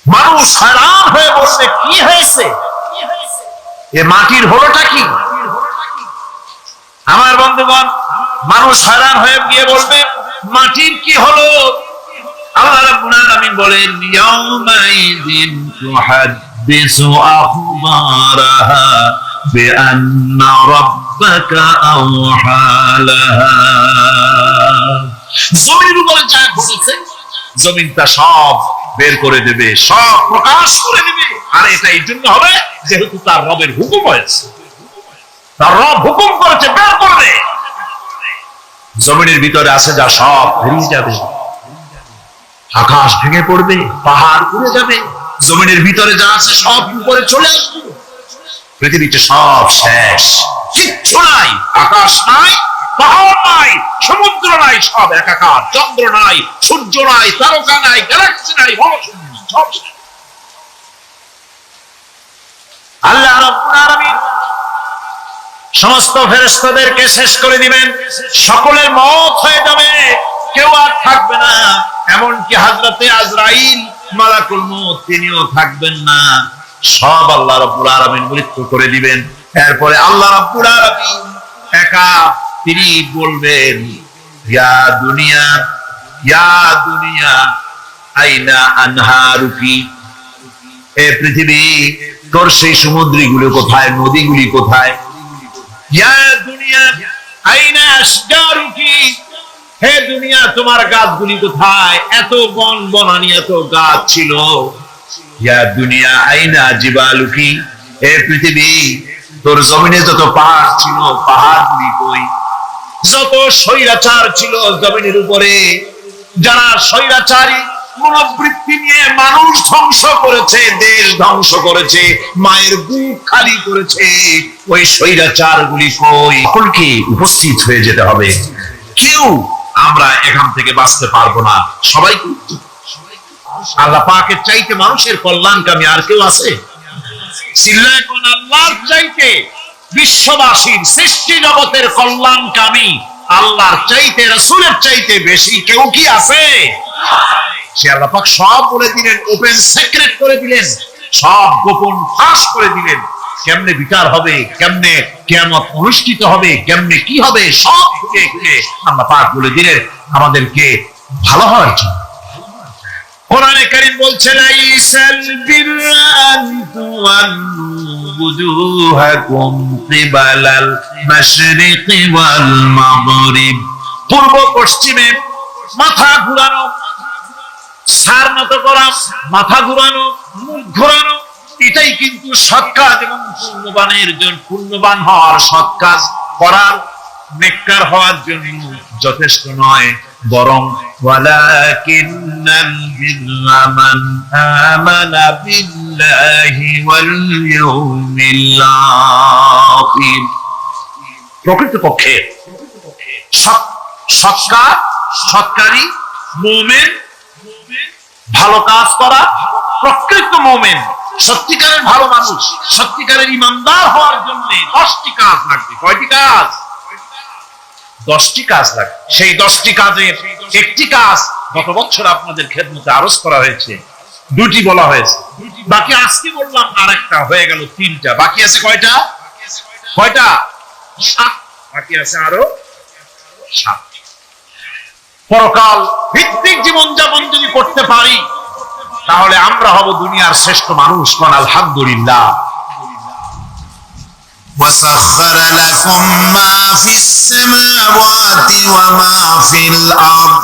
মানুষ হয়রান হয়ে বসে কি হয়েছে, এ মাটির হলোটা কি? আমার বন্ধুগণ, মানুষ হয়রান হয়ে গিয়ে বলবে মাটির কি হলো? আল্লাহ রাব্বুল আলামিন বলেন ইয়াউমাইযিন তুহাদ্দিসু আখবারাহা বিআন্না রাব্বাকা আওহা লাহা। জমিনের উপরে যা ঘটেছে জমিনটা সব বের করে দেবে, সব প্রকাশ করে দেবে। আর এটা এই জন্য হবে যেহেতু তার রবের হুকুম হয়েছে, তার রব হুকুম করেছে বের করবে। জমিনের ভিতরে আছে যা সব বেরিয়ে যাবে, আকাশ ভেঙে পড়বে, পাহাড় উড়ে যাবে, জমিনের ভিতরে যা আছে সব উপরে চলে আসবে। পৃথিবীতে সব শেষ, কিচ্ছু নাই, আকাশ নাই, পাহাড় নাই, সমুদ্র নাই, সব একাকার, চন্দ্র নাই, সূর্য নাই, তারকা নাই, গ্যালাক্সি নাই, মহাশূন্য, সব শেষ। আল্লাহ রাব্বুল আলামিন সমস্ত ফেরেশতাদেরকে শেষ করে দিবেন, সকলের মওত হয়ে যাবে, কেউ আর থাকবে না। এমনকি হযরতে আজরাইল মালাকুল মউত তিনিও থাকবেন না, সব আল্লাহ রাব্বুল আলামিন মৃত্যু করে দিবেন। এরপরে আল্লাহ রাব্বুল আলামিন একা তিনি বলবেন ইয়া দুনিয়া, ইয়া দুনিয়া আইনা আনহারুকি, এ পৃথিবী তোর সেই সমুদ্রগুলো কোথায়, নদীগুলি কোথায়? ইয়া দুনিয়া আইনা আশজারুকি, হে দুনিয়া তোমার গাছগুলি কোথায়? এত বন বনানি, এত গাছ ছিল। ইয়া দুনিয়া আইনা জিবালুকি, হে পৃথিবী তোর জমিনে যত পাহাড় ছিল পাহাড়গুলি কই? যত স্বৈরাচার ছিল জমিনের উপরে, যারা স্বৈরাচারী মনোবৃত্তি নিয়ে মানুষ ধ্বংস করেছে, দেশ ধ্বংস করেছে, মায়ের বুক খালি করেছে, ওই স্বৈরাচার গুলি কই? সকলকে উপস্থিত হয়ে যেতে হবে, কেউ আমরা এখান থেকে বাঁচতে পারবো না, সবাই। আল্লাহ পাকের চাইতে মানুষের কল্যাণকামী আর কেউ আছে? চিল্লায় কোন আল্লাহর চাইতে, বিশ্ববাসীর সৃষ্টি জগতের কল্যাণকামী আল্লাহর চাইতে, রাসূলের চাইতে বেশি কেউ কি আছে? সে আল্লাহ পাক সব বলে দিলেন, ওপেন সিক্রেট করে দিলেন, সব গোপন ফাঁস করে দিলেন। কেমনে বিচার হবে, কেমনে কিয়ামত অনুষ্ঠিত হবে, কেমনে কি হবে, সব খুলে খুলে আল্লাহ পাক বলে দিলেন আমাদেরকে ভালো হওয়ার জন্য। কোরআনে কারীম বলছে লাইসাল বিররা আন তুওয়াল্লু বুজুহাকুম কিবালাল মাশরিকি ওয়াল মাগরিব, পূর্ব পশ্চিমে মাথা ঘুরানো, সার মতো করা, মাথা ঘুরানো, মুখ ঘুরানো, এটাই কিন্তু সৎ কাজ এবং পুণ্যবানের জন্য, পুণ্যবান হওয়ার সৎ কাজ করার, নেককার হওয়ার জন্য যথেষ্ট নয়, বরং ওয়ালাকিন্নাল বিররা মান আমানা বিল্লাহি ওয়াল ইয়াউমিল আখির, প্রকৃতপক্ষে সৎকারী মুমিন, ভালো কাজ করা, প্রকৃত মুমিন, সত্যিকারের ভালো মানুষ, সত্যিকারের ইমানদার হওয়ার জন্য 10টি কাজ লাগবে। কয়টি কাজ? 10টি কাজ লাগবে। সেই 10টি কাজের একটি কাজ গত বছর আপনাদের খেদমতে আরজ করা হয়েছে, 2টি বলা হয়েছে, বাকি আজকে বললাম আরেকটা, হয়ে গেল 3টা। বাকি আছে কয়টা? 7 বাকি আছে, আরো 7। পরকাল ভিত্তিক জীবনযাপন যদি করতে পারি, তাহলে আমরা হব দুনিয়ার শ্রেষ্ঠ মানুষ। কোন আলহামদুলিল্লাহ। وسخر لكم ما في السماوات وما في الأرض।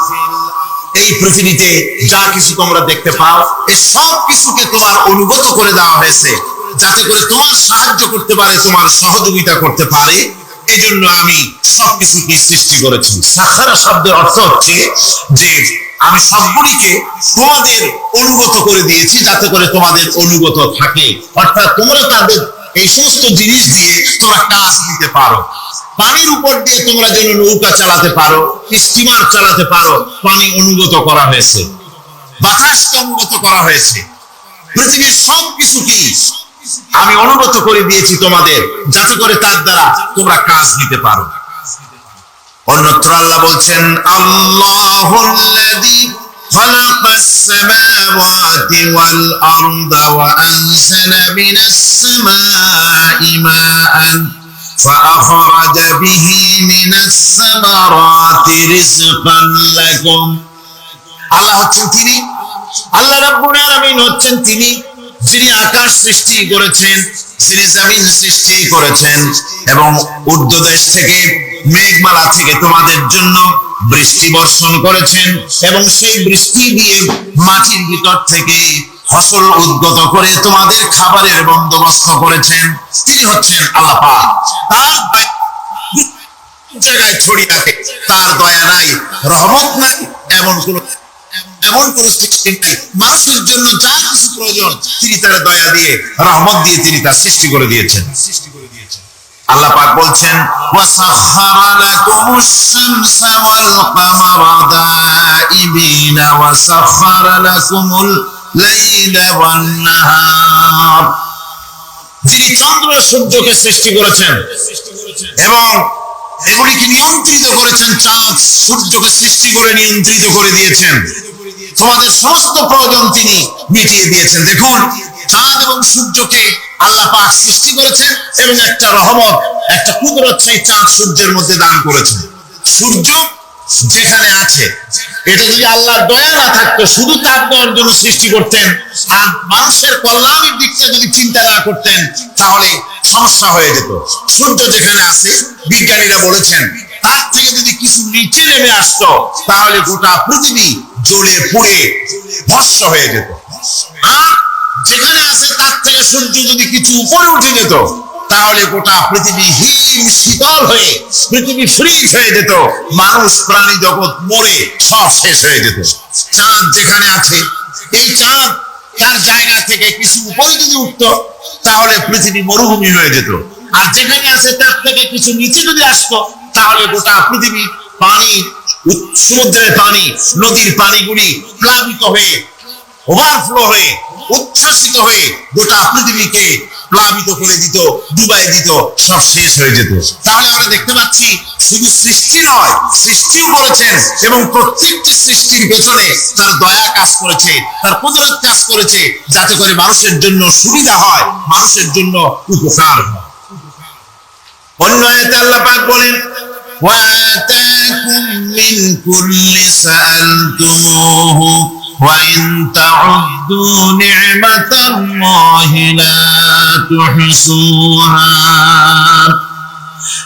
এই পৃথিবীতে যা কিছু তোমরা দেখতে পাও, এই সব কিছুকে তোমার অনুগত করে দেওয়া হয়েছে, যাতে করে তোমার সাহায্য করতে পারে, তোমার সহযোগিতা করতে পারে। এই জন্য আমি সবকিছুকে সৃষ্টি করেছি। সাখারা শব্দের অর্থ হচ্ছে যে আমি সবগুলিকে তোমাদের অনুগত করে দিয়েছি, যাতে করে তোমাদের অনুগত থাকে, অর্থাৎ তোমরা তাদের এই সমস্ত জিনিস দিয়ে তোমরা কাজ নিতে পারো। পানির উপর দিয়ে তোমরা যেন নৌকা চালাতে পারো, স্টিমার চালাতে পারো, পানি অনুগত করা হয়েছে, বাতাসকে অনুগত করা হয়েছে। পৃথিবীর সবকিছুকেই আমি অনুগত করে দিয়েছি তোমাদের, যাতে করে তার দ্বারা তোমরা কাজ নিতে পারো। অন্যত্র আল্লাহ বলছেন, আল্লাহুল্লাযী খালাকাস সামাওয়াতি ওয়াল আরদা ওয়া আনজালা মিনাস সামাই মাআন ফাআখরাজা বিহি মিনাস সামারাতি রিজকান লাকুম। আল্লাহ হচ্ছেন তিনি, আল্লাহ রাব্বুল আলামিন হচ্ছেন তিনি যিনি আকাশ সৃষ্টি করেছেন, যিনি জমিন সৃষ্টি করেছেন, এবং ঊর্ধ্বদেশ থেকে মেঘমালা থেকে তোমাদের জন্য বৃষ্টি বর্ষণ করেছেন, এবং সেই বৃষ্টি দিয়ে মাটির ভিতর থেকে ফসল উদ্গত করে তোমাদের খাবারের বন্দোবস্ত করেছেন। তিনি হচ্ছেন আল্লাহ পাক। তার জায়গায় ছড়িয়ে থাকে, তার দয়া নাই, রহমত নাই, এমন কোন সৃষ্টি নাই। মানুষের জন্য যা কিছু প্রয়োজন তিনি তার দয়া দিয়ে, রহমত দিয়ে তিনি তার সৃষ্টি করে দিয়েছেন। আল্লাহ পাক বলছেন, ওয়াসাখারা লাকুমুশ শামসা ওয়াল কামারা দাইবিনা ওয়াসাখারা লাকুমুল লাইলা ওয়ান নাহার। যিনি চন্দ্র সূর্যকে সৃষ্টি করেছেন এবং এগুলিকে নিয়ন্ত্রিত করেছেন, চাঁদ সূর্যকে সৃষ্টি করে নিয়ন্ত্রিত করে দিয়েছেন, তোমাদের সমস্ত প্রয়োজন তিনি মিটিয়ে দিয়েছেন। দেখুন, চাঁদ এবং সূর্যকে আল্লাহ পাক সৃষ্টি করেছেন এবং একটা রহমত, একটা কুদরত সেই চাঁদ সূর্যের মধ্যে দান করেছেন। সূর্য যেখানে আছে, এটা যদি আল্লাহর দয়া না থাকতো, শুধু তাপ দেওয়ার জন্য সৃষ্টি করতেন আর মানুষের কল্যাণের দিকটা যদি চিন্তা না করতেন, তাহলে সমস্যা হয়ে যেত। সূর্য যেখানে আছে, বিজ্ঞানীরা বলেছেন তার থেকে যদি কিছু নিচে নেমে আসতো, তাহলে গোটা পৃথিবী জ্বলে পুড়ে ভস্ম হয়ে যেত। আর যেখানে আছে তার থেকে সূর্য যদি কিছু উপরে উঠে যেত, তাহলে গোটা পৃথিবী হিম শীতল হয়ে পৃথিবী ফ্রিজ হয়ে যেত, মানুষ প্রাণী জগৎ মরে সব শেষ হয়ে যেত। চাঁদ যেখানে আছে, এই চাঁদ তার জায়গা থেকে কিছু উপরে যদি উঠতো, তাহলে পৃথিবী মরুভূমি হয়ে যেত। আর যেখানে আছে তার থেকে কিছু নিচে যদি আসতো, তাহলে গোটা পৃথিবী পানি, সমুদ্রের পানি, নদীর পানিগুলি প্লাবিত হয়ে, ওভারফ্লো হয়ে, উচ্ছ্বাসিত হয়ে গোটা পৃথিবীকে প্লাবিত করে দিত, ডুবাই দিত, সব শেষ হয়ে যেত। তাহলে আমরা দেখতে পাচ্ছি শুধু সৃষ্টি নয়, সৃষ্টিও করেছেন এবং প্রত্যেকটি সৃষ্টির পেছনে তার দয়া কাজ করেছে, তার কুদরত কাজ করেছে, যাতে করে মানুষের জন্য সুবিধা হয়, মানুষের জন্য উপকার হয়। অন্য আয়াতে আল্লাহ পাক বলেন, وآتاكم من كل سألتموه وإن تعدوا نعمة الله لا تحصوها।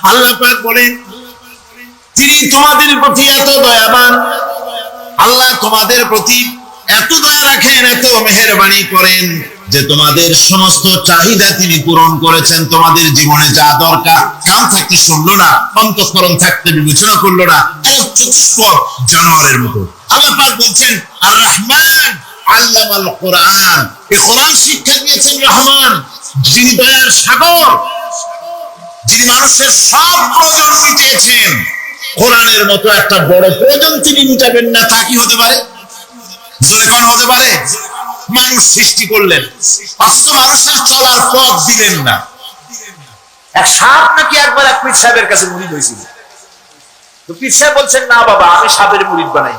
আল্লাহ পাক বলেন, তিনি তোমাদের প্রতি এত দয়াবান, আল্লাহ তোমাদের প্রতি এত দয়া রাখেন, এত মেহেরবানি করেন যে তোমাদের সমস্ত চাহিদা তিনি পূরণ করেছেন। তোমাদের জীবনে যা দরকার, কান থাকতে শুনলো না, অন্তঃকরণ থাকতে বিবেচনা করলো না, এক চতুষ্পদ জানোয়ারের মতো। আল্লাহ পাক বলছেন, আর রহমান আল্লামাল কোরআন, এই কোরআন শিক্ষা দিয়েছেন রহমান, যিনি দয়ার সাগর, যিনি মানুষের সব প্রয়োজন মিটিয়েছেন। কোরআনের মতো একটা বড় প্রয়োজন তিনি মিটাবেন না, তা কি হতে পারে? জোরে কোন হতে পারে? মানুষ সৃষ্টি করলেন, অথচ মানুষের চলার পথ দিলেন না। এক সাপ নাকি একবার এক পীর সাহেবের কাছে মুরিদ হয়েছিল, তো পীর সাহেব বলছেন, না বাবা, আমি সাপের মুরিদ বানাই।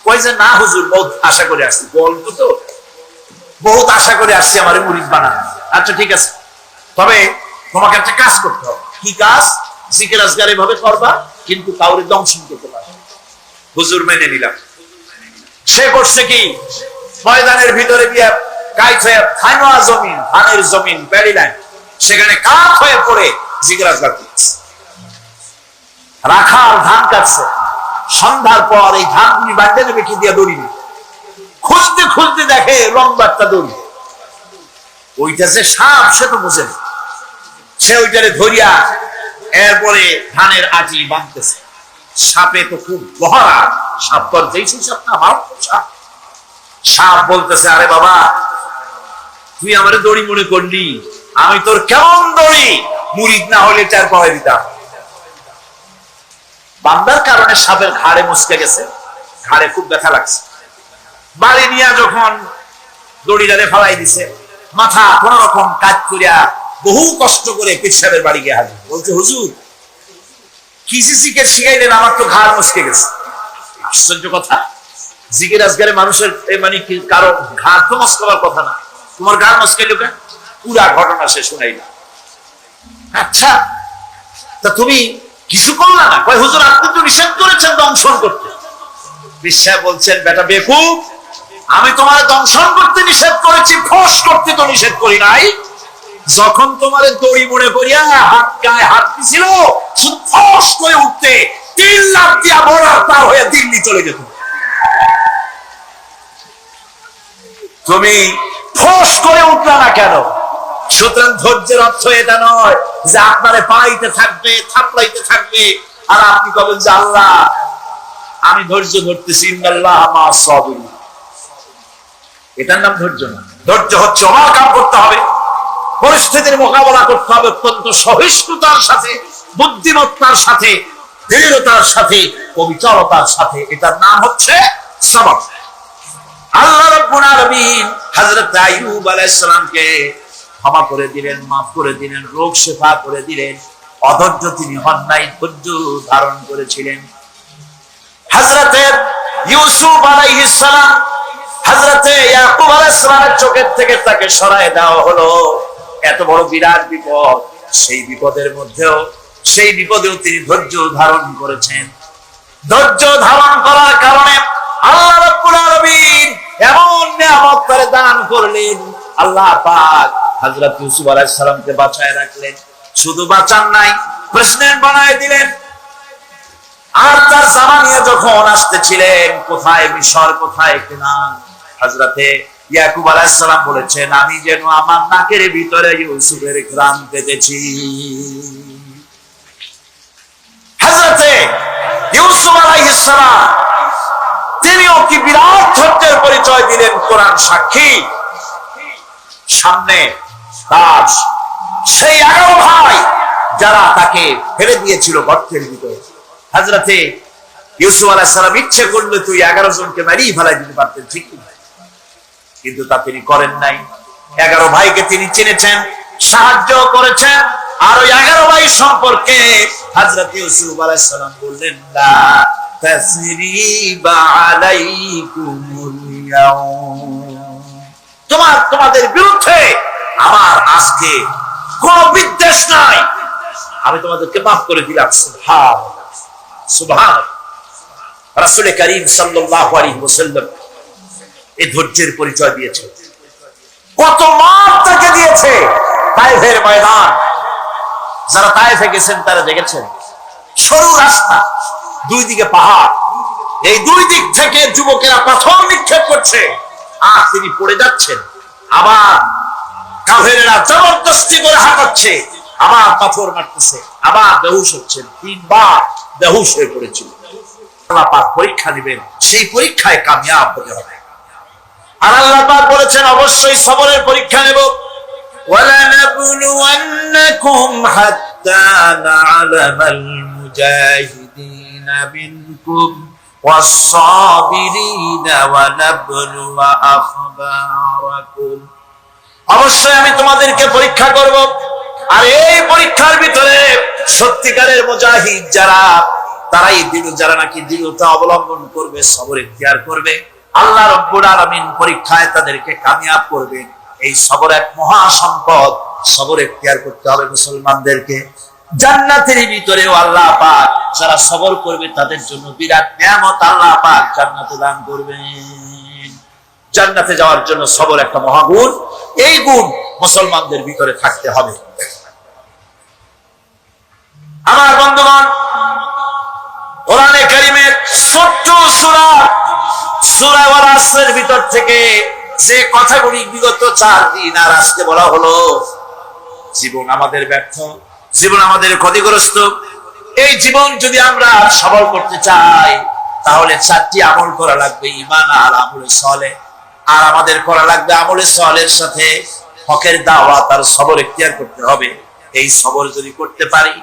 কই যে, না হুজুর, বহুত আশা করে আসছি, গল্প তো, বহুত আশা করে আসছি, আমার মুরিদ বানান। আচ্ছা ঠিক আছে, তবে তোমাকে একটা কাজ করতে হবে। কি কাজ? জিকির আজকার এভাবে করবা, কিন্তু কাউরে দংশন করতে পারবে। হুজুর মেনে নিলাম। সে করছে কি, ময়দানের ভিতরে গিয়া কাইত হয়ে ধানোয়া জমিন, ধানের জমিন, প্যাডি লাইন, সেখানে কাঠ হয়ে পড়ে জিজ্ঞাসা করতেছে। রাখাল ধান কাটছে, সন্ধ্যার পর এই ধানগুলি বাড়তে নেবে কি দিয়ে দড়ি নেবে, খুঁজতে খুঁজতে দেখে লম্বা একটা দড়ি, ওইটা যে সাপ সে তো বোঝে না, সে ওইটারে ধরিয়া এরপরে ধানের আটি বাঁধতেছে। সাপে তো খুব বহরা, সাপ তো যেইছি সাপ না, আমার সাপ। সাপ বলতেছে, আরে বাবা তুই আমারে দড়ি মনে করলি, আমি তোর কেমন দড়ি, মুরিদ না হলে চার পাওয়া দিতাম। বান্দার কারণে সাপের ঘাড়ে মুচকে গেছে, ঘাড়ে খুব ব্যথা লাগছে। বাড়ি নিয়ে যখন দড়িটারে ফালাই দিছে, মাথা কোন রকম কাজ করিয়া বহু কষ্ট করে পেশাবের বাড়ি গিয়ে হাজির, বলছে হুজুর কি জিকির শিখাইলেন, আমার তো ঘাড় মুচকে গেছে। আশ্চর্য কথা, জিকির আজকারে মানুষের মানে কি কারো ঘাড় তো মস্কাবার কথা না, তোমার ঘাড় মস্কাইল কেন? পুরা ঘটনা সে শুনাইল। আচ্ছা তা তুমি কিছু করলা না? কয় হুজুর আপনি তো নিষেধ করেছেন দংশন করতে। বিশ্বাস বলছেন, বেটা বেকুব, আমি তোমার দংশন করতে নিষেধ করেছি, ফোঁস করতে তো নিষেধ করি নাই। যখন তোমার দড়ি মনে করিয়া হাত গায়ে হাত দিছিল, শুধু ফোঁস করে উঠতে 3 লাখ দিয়া বর্ডার পার হয়ে দিল্লি চলে যেত। তুমি ফোঁস করে উঠলা না কেন? সুতরাং ধৈর্যের অর্থ এটা নয় যে আপনারে পাইতে থাকবে, থাপড়াইতে থাকবে, আর আপনি বলেন যে আল্লাহ আমি ধৈর্য ধরতেছি, ইন্নাল্লাহ মা সাবিরিন। এটার নাম ধৈর্য না। ধৈর্য হচ্ছে ওভারকাম করতে হবে, পরিস্থিতির মোকাবেলা করতে হবে অত্যন্ত সহিষ্ণুতার সাথে, বুদ্ধিমত্তার সাথে, দৃঢ়তার সাথে, অবিচলতার সাথে। এটার নাম হচ্ছে সবর। আল্লাহ রাব্বুল আলামিন হযরত আইয়ুব আলাইহিস সালামকে ক্ষমা করে দিলেন, মাফ করে দিলেন, রোগ শেফা করে দিলেন। অধৈর্য তিনি হন নাই, ধৈর্য ধারণ করেছিলেন। হযরত ইউসুফ আলাইহিস সালাম, হযরত ইয়াকুব আলাইহিস সালামের চোখের থেকে তাকে সরায় দেওয়া হলো। এত বড় বিরাট বিপদ, সেই বিপদেও তিনি ধৈর্য ধারণ করেছেন। ধৈর্য ধারণ করার কারণে আল্লাহ রাব্বুল আলামিন এমন নিয়ামত তারে দান করলেন। আল্লাহ পাক হযরত ইউসুফ আলাইহিস সালামকে বাঁচায় রাখলেন। শুধু বাঁচান নাই, প্রেসিডেন্ট বানায় দিলেন। আর তার জামানিয়া যখন আসতেছিলেন, কোথায় মিশর, কোথায় কেনান, হযরতে ইয়াকুব আলাইহিস সালাম বলেছেন, আমি যেন আমার নাকের ভিতরে ইউসুফের ঘ্রাণ পেতেছি। হযরতে ইউসুফ আলাইহিস সালাম তিনিও কি বিরাট ধৈর্যের পরিচয় দিলেন, কোরআন সাক্ষী। সামনে তার সেই 11 ভাই যারা তাকে ফেলে দিয়েছিল গর্তের ভিতরে। হযরতে ইউসুফ আলাইহিস সালাম ইচ্ছে করলে তুই 11 জনকে মারিয়ে ফেলাই দিতে পারতেন, ঠিক না? কিন্তু তা তিনি করেন নাই। 11 ভাইকে তিনি চিনেছেন, সাহায্য করেছেন। আর ওই 11 ভাই সম্পর্কে হযরত ইউসুফ আলাইহিস সালাম বললেন, লা তাসরিবা আলাইকুমুল ইয়াউম, তোমাদের বিরুদ্ধে আমার আজকে কোন বিদ্বেষ নাই, আমি তোমাদেরকে মাফ করে দিলাম। সুবহানাল্লাহ, সুবহানাল্লাহ। রাসূল করিম সাল্লাল্লাহু আলাইহি ওয়াসাল্লাম এই ধৈর্যের পরিচয় দিয়েছে। কত মাপ তাকে দিয়েছে তায়েফের ময়দান। যারা তায়েফে গেছেন তারা দেখেছেন, সরু রাস্তা, দুই দিকে পাহাড়, এই দুই দিক থেকে যুবকেরা পাথর নিক্ষেপ করছে, আর তিনি পড়ে যাচ্ছেন। আবার কাফেরেরা জবরদস্তি করে হাঁটাচ্ছে, আবার পাথর মারতেছে, আবার বেহুশ হচ্ছেন। 3 বার বেহুশ হয়ে পড়েছিল। আল্লাহ পাক পরীক্ষা নেবেন, সেই পরীক্ষায় কামিয়াব হতে হবে। আর আল্লাহ পাক বলেছেন, অবশ্যই সবরের পরীক্ষা নেব। ওয়ালানাবলুওয়ান্নাকুম হাত্তা না'লামাল মুজাহিদিনা মিনকুম ওয়াস-সাবিরিনা ওয়া নাবলুয়া আখবারাকুম। অবশ্যই আমি তোমাদেরকে পরীক্ষা করব, আর এই পরীক্ষার ভিতরে সত্যিকারের মুজাহিদ যারা, তারাই যারা নাকি দৃঢ়তা অবলম্বন করবে, সবর ইখতিয়ার করবে, আল্লাহ রাব্বুল আলামিন পরীক্ষায় তাদেরকে কামিয়াব করবেন। এই সবর এক মহা সম্পদ। সবর ইখতিয়ার করতে হবে মুসলমানদেরকে। জান্নাতের ভিতরেও আল্লাহ পাক যারা সবর করবে তাদের জন্য বিরাট নিয়ামত আল্লাহ পাক জান্নাতে দান করবেন। জান্নাতে যাওয়ার জন্য সবর একটা মহাগুণ, এই গুণ মুসলমানদের ভিতরে থাকতে হবে। আমার বন্ধুগণ, কোরআনে কারীমের ছোট্ট সূরা ওয়াল আসরের ভিতর থেকে যে কথাগুলি বিগত 4 দিন আর আজকে বলা হলো, জীবন আমাদের ব্যর্থ, জীবন আমাদের ক্ষতিগ্রস্ত। এই জীবন যদি আমরা সবল করতে চাই তাহলে 4টি আমল করা লাগবে, ঈমান আর আমলে সালেহ। আর আমাদের করা লাগবে আমলে সালেহের সাথে হকের দাওয়াত আর সবর ইখতিয়ার করতে হবে। এই সবর যদি করতে পারি,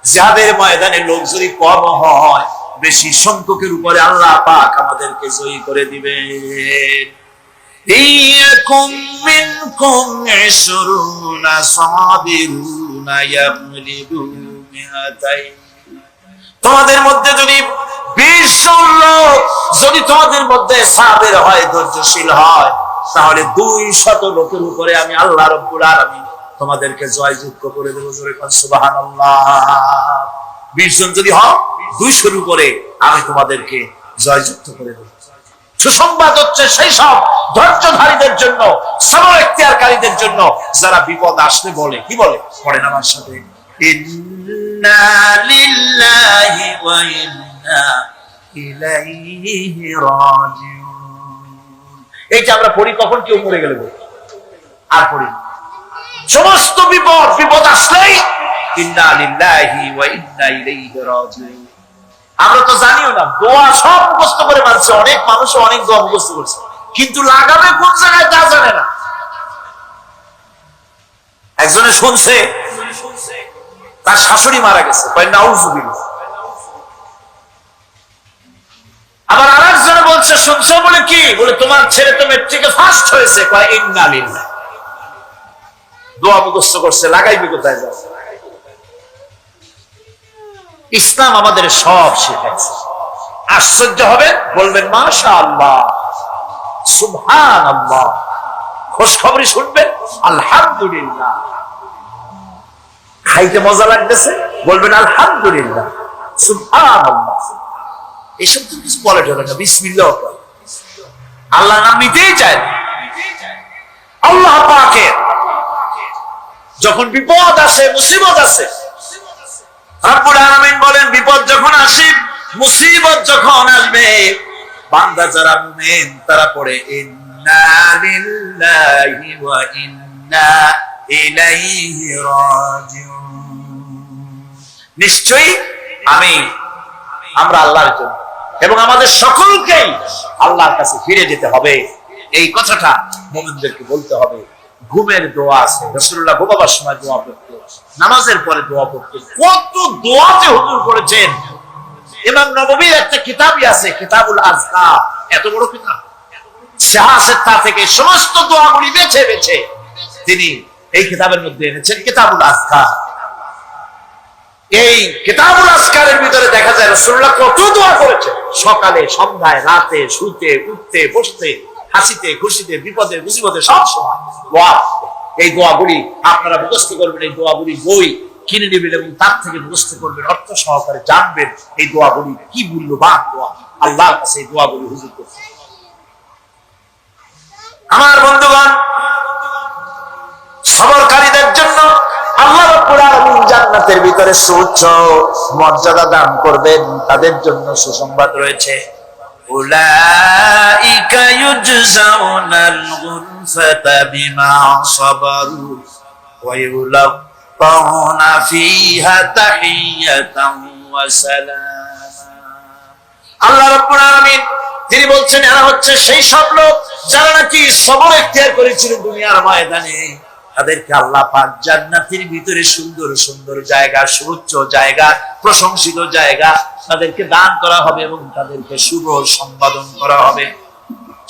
জিহাদের ময়দানে লোক যদি কম হয়, বেশি সংখ্যকের উপরে আল্লাহ পাক আমাদেরকে জয়ী করে দিবেন। ইয়াকুম মিনকুম 20 সাবিরুনা ইয়াগলিবু মিআতাইন। তোমাদের মধ্যে যদি 20 জন লোক যদি তোমাদের মধ্যে সাবির হয়, ধৈর্যশীল হয়, তাহলে 200 লোকের উপরে আমি আল্লাহ রাব্বুল আলামিন তোমাদেরকে জয়যুক্ত করে দেব। জোরে কোন সুবহানাল্লাহ। 20 জন যদি হয়, 200 এর উপরে আমি তোমাদেরকে জয়যুক্ত করে দেব। সুসংবাদ হচ্ছে সেই সব ধৈর্যধারীদের জন্য, সবর ইখতিয়ারকারীদের জন্য, যারা বিপদ আসলে বলে, কি বলে? পড়েন আমার সাথে, ইন্না লিল্লাহি ওয়া ইন্না ইলাইহি রাজিউন। এইটা আমরা পড়ি কখন? কেউ মরে গেলে বলি, আর পড়ি সমস্ত বিপদ আসলেই ইন্না লিল্লাহি ওয়া ইন্না ইলাইহি রাজিউন। আমরা তো জানিও না, দোয়া সব মুখস্থ করে মানছে, অনেক মানুষ অনেক দোয়া মুখস্থ করছে, কিন্তু লাগাবে কোন জায়গায় তা জানে না। একজনে শুনছে তার শাশুড়ি মারা গেছে, কয় নাউজুবিল্লাহ। আবার আরেকজনে বলছে, শুনছো বলে কি? বলে তোমার ছেলে তো মেট্রিকে ফার্স্ট হয়েছে, কয় ইন্না লিল্লাহ। দোয়া মুখস্থ করছে, লাগাইবে কোথায়? যাবে। ইসলাম আমাদের সব শিখাইছে। আশ্চর্য হবে, বলবেন মাশাআল্লাহ, সুবহানাল্লাহ। খোঁজ খবরই শুনবেন আলহামদুলিল্লাহ। খাইতে মজা লাগতেছে, বলবেন আলহামদুলিল্লাহ, সুবহানাল্লাহ। এসব তো কিছু বলে যাবে না, বিসমিল্লাহ। আল্লাহ নাম নিতেই চায়। আল্লাহ পাকের যখন বিপদ আসে, মুসিবত আসে, রব্বুল আলামিন বলেন, বিপদ যখন আসে, মুসিবত যখন আসবে, বান্দা যারা মুমিন তারা পড়ে ইন্না লিল্লাহি ওয়া ইন্না ইলাইহি রাজিউন। নিশ্চয়ই আমরা আল্লাহর জন্য এবং আমাদের সকলকেই আল্লাহর কাছে ফিরে যেতে হবে। এই কথাটা মুমিনদেরকে বলতে হবে। ঘুমের দোয়া আছে, রাসূলুল্লাহ ঘুমাবার সময় দোয়া করতেন, নামাজের পরে দোয়া করতেন। কত দোয়া যে হুজুর করেছেন। ইমাম নববীর একটা কিতাবই আছে, কিতাবুল আযকার, এত বড় কিতাব। সিহাসেত্তা থেকে সমস্ত দোয়াগুলি বেছে বেছে তিনি এই কিতাবের মধ্যে এনেছেন, কিতাবুল আযকার। এই কিতাবুল আযকারের ভিতরে দেখা যায় রাসূলুল্লাহ কত দোয়া করেছেন, সকালে, সন্ধ্যায়, রাতে, শুতে, উঠতে, বসতে, হাসিতে, খুশিতে, বিপদে, মুসিবতে, সব সময় দোয়া। এই দোয়াগুলি আপনারা মুখস্থ করবেন। এই দোয়াগুলি বই কিনে নেবেন এবং তার থেকে মুখস্থ করবেন, অর্থ সহকারে জানবেন এই দোয়াগুলি কি মূল্যবান দোয়া। আল্লাহর কাছে এই দোয়াগুলি হুজুর করতে। আমার বন্ধুগণ, সবরকারীদের জন্য আল্লাহ রাব্বুল আলামিন জান্নাতের ভিতরে সুউচ্চ মর্যাদা দান করবেন। তাদের জন্য সুসংবাদ রয়েছে, উলাইকা ইউজজাউনাল গুরফাতা বিমা সাবারু ওয়া ইউলাক্কাউনা ফিহা তাহিয়াতান ওয়া সালামা। আল্লাহ রাব্বুল আলামিন তিনি বলছেন, এরা হচ্ছে সেই সব লোক যারা নাকি সবর ইখতিয়ার করেছিল দুনিয়ার ময়দানে। তাদেরকে আল্লাহ পাক জান্নাতের ভিতরে সুন্দর সুন্দর জায়গা, সুউচ্চ জায়গা, প্রশংসিত জায়গা তাদেরকে দান করা হবে এবং তাদেরকে শুভ সম্পাদন করা হবে।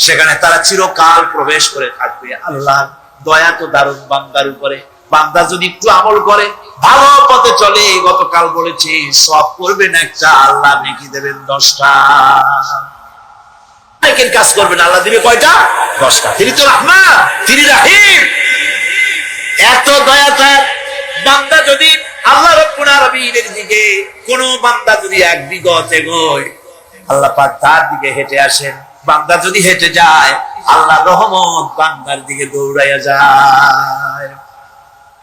সেখানে তারা চিরকাল প্রবেশ করে থাকবে। আল্লাহ দয়া তো দারুণ বান্দার উপরে। বান্দা যদি একটু আমল করে, ভালো পথে চলে, গতকাল বলেছি সব করবেন একটা, আল্লাহ নেকি দেবেন 10টা। নেকির কাজ করবেন, আল্লাহ দিবে কয়টা? 10টা। তিনি তো রহমান, তিনি রহিম। এত দয়া তার। বান্দা যদি আল্লাহ রাব্বুল দিকে কোন বান্দা যদি 1 বিঘত এগোয়, আল্লাহ পাক তার দিকে হেঁটে আসেন। বান্দা যদি হেঁটে যায়, আল্লাহ রহমত বান্দার দিকে দৌড়াইয়া যায়।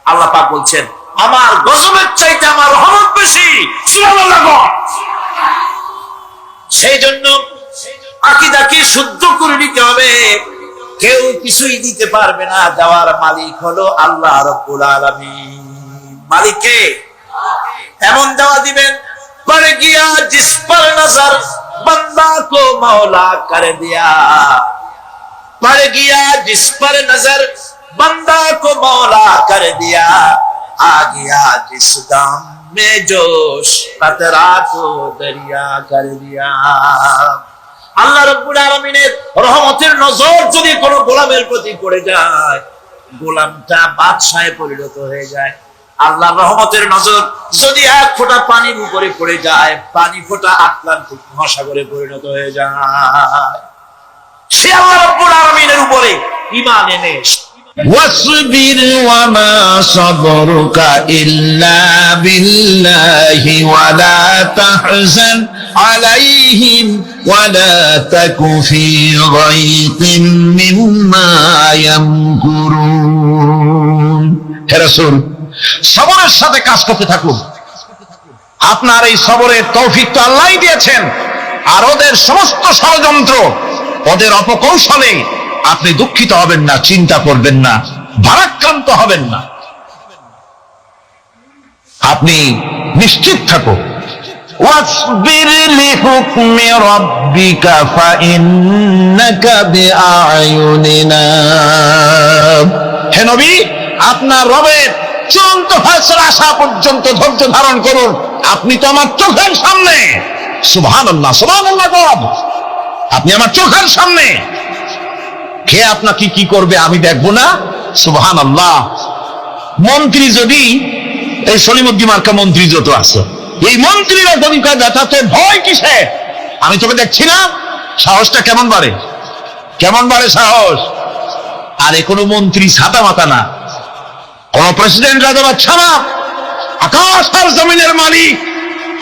আল্লাহ পাক বলছেন, আমার গজবের চাইতে আমার রহমত বেশি। সুবহানাল্লাহ। সেই জন্য আকীদাকে শুদ্ধ করে নিতে হবে। কেউ কিছুই দিতে পারবে না, দেওয়ার মালিক হলো আল্লাহ রাব্বুল আলামিন। মালিক কে? এমন দেওয়া দিবেন, পড় গিয়া জিস পর নজর बंदा को मौला कर दिया, पड़ गया जिस पर नजर बंदा को मौला कर दिया, आ गया जिस दाम में जोश कतरा को दरिया कर दिया। আল্লাহ রাব্বুল আলামিনের রহমতের নজর যদি কোনো গোলামের প্রতি পড়ে যায়, গোলামটা বাদশাহে পরিণত হয়ে যায়। আল্লাহর রহমতের নজর যদি 1 ফোঁটা পানির উপরে পড়ে যায়, পানি ফোঁটা আটলান্টিক মহাসাগরে পরিণত হয়ে যায়। সে আল্লাহ রাব্বুল আলামিনের উপরে ঈমান এনে واصبر وما صبرك إلا بالله ولا تحزن عليهم ولا تك في ضيق مما يمكرون। হে রাসূল, সবরের সাথে কাজ করতে থাকুন। আপনার এই সবরের তৌফিক তো আল্লাহই দিয়েছেন, আর ওদের সমস্ত ষড়যন্ত্র, ওদের অপকৌশলে আপনি দুঃখিত হবেন না, চিন্তা করবেন না, ভারাক্রান্ত হবেন না। আপনি নিশ্চিত থাকুন। واصبر لحكم ربك فإنك بأعيننا। হে নবী, আপনার রবের চূড়ান্ত ফয়সালা আসা পর্যন্ত ধৈর্য ধারণ করুন। আপনি তো আমার চোখের সামনে। সুবহানাল্লাহ, সুবহানাল্লাহ। আপনি আমার চোখের সামনে। কে আপনাকে কি করবে আমি দেখবো না? সুবহানাল্লাহ। মন্ত্রী যদি, এই সলিমুদ্দিন মার্কা মন্ত্রী যত আছে, এই মন্ত্রীরা যদি কয় ব্যথাতে ভয় কিসে? আমি তোকে দেখছি না? সাহসটা কেমন বাড়ে, কেমন বাড়ে সাহস। আরে কোনো মন্ত্রী ছাতা মাতা না, কোন প্রেসিডেন্ট রাজা বাচ্চা না, আকাশ আর জমিনের মালিক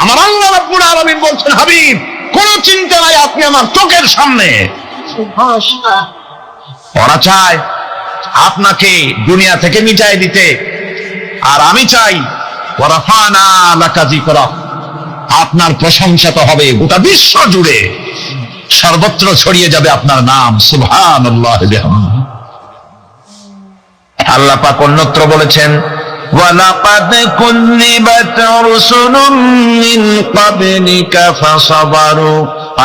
আমার আল্লাহ রাব্বুল আলামিন বলছেন, হাবিব কোন চিন্তা নাই, আপনি আমার চোখের সামনে। ওরা চায় আপনাকে দুনিয়া থেকে মিটাই দিতে, আর আমি চাই ওয়ারাফানা লাকা যিকরাক, আপনার প্রশংসা তো হবে গোটা বিশ্ব জুড়ে, সর্বত্র ছড়িয়ে যাবে আপনার নাম। সুবহানাল্লাহ। আল্লাহ পাক অন্যত্র বলেছেন, ওয়ালাকাদ কুযযিবাত রুসুলুম মিন ক্বাবলিকা ফাসাবারু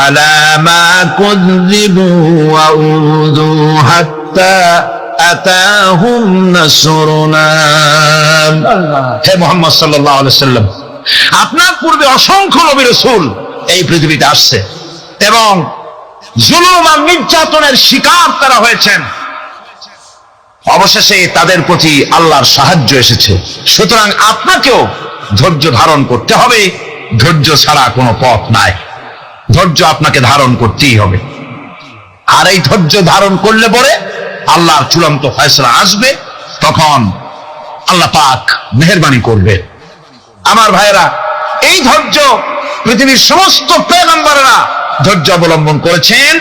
আলা মা কুযযিবু ওয়া উযু হাত্তা আতাহুম নাসরুনা। হে মুহাম্মদ সাল্লাল্লাহু আলাইহি সাল্লাম, আপনার পূর্বে অসংখ্য নবী রাসূল এই পৃথিবীতে আসছে এবং জুলুম আর নির্যাতনের শিকার তারা হয়েছেন। অবশেষে তাদের প্রতি আল্লাহর সাহায্য এসেছে। সুতরাং আপনাকেও ধৈর্য ধারণ করতে হবে। ধৈর্য ছাড়া কোনো পথ নাই। ধৈর্য আপনাকে ধারণ করতেই হবে। আর এই ধৈর্য ধারণ করলে পরে আল্লাহর চূড়ান্ত ফয়সালা আসবে, তখন আল্লাহ পাক মেহেরবানি করবে। আমার ভাইয়েরা, এই ধৈর্য পৃথিবীর সমস্ত পয়গম্বরেরা ধৈর্য অবলম্বন করেছেন,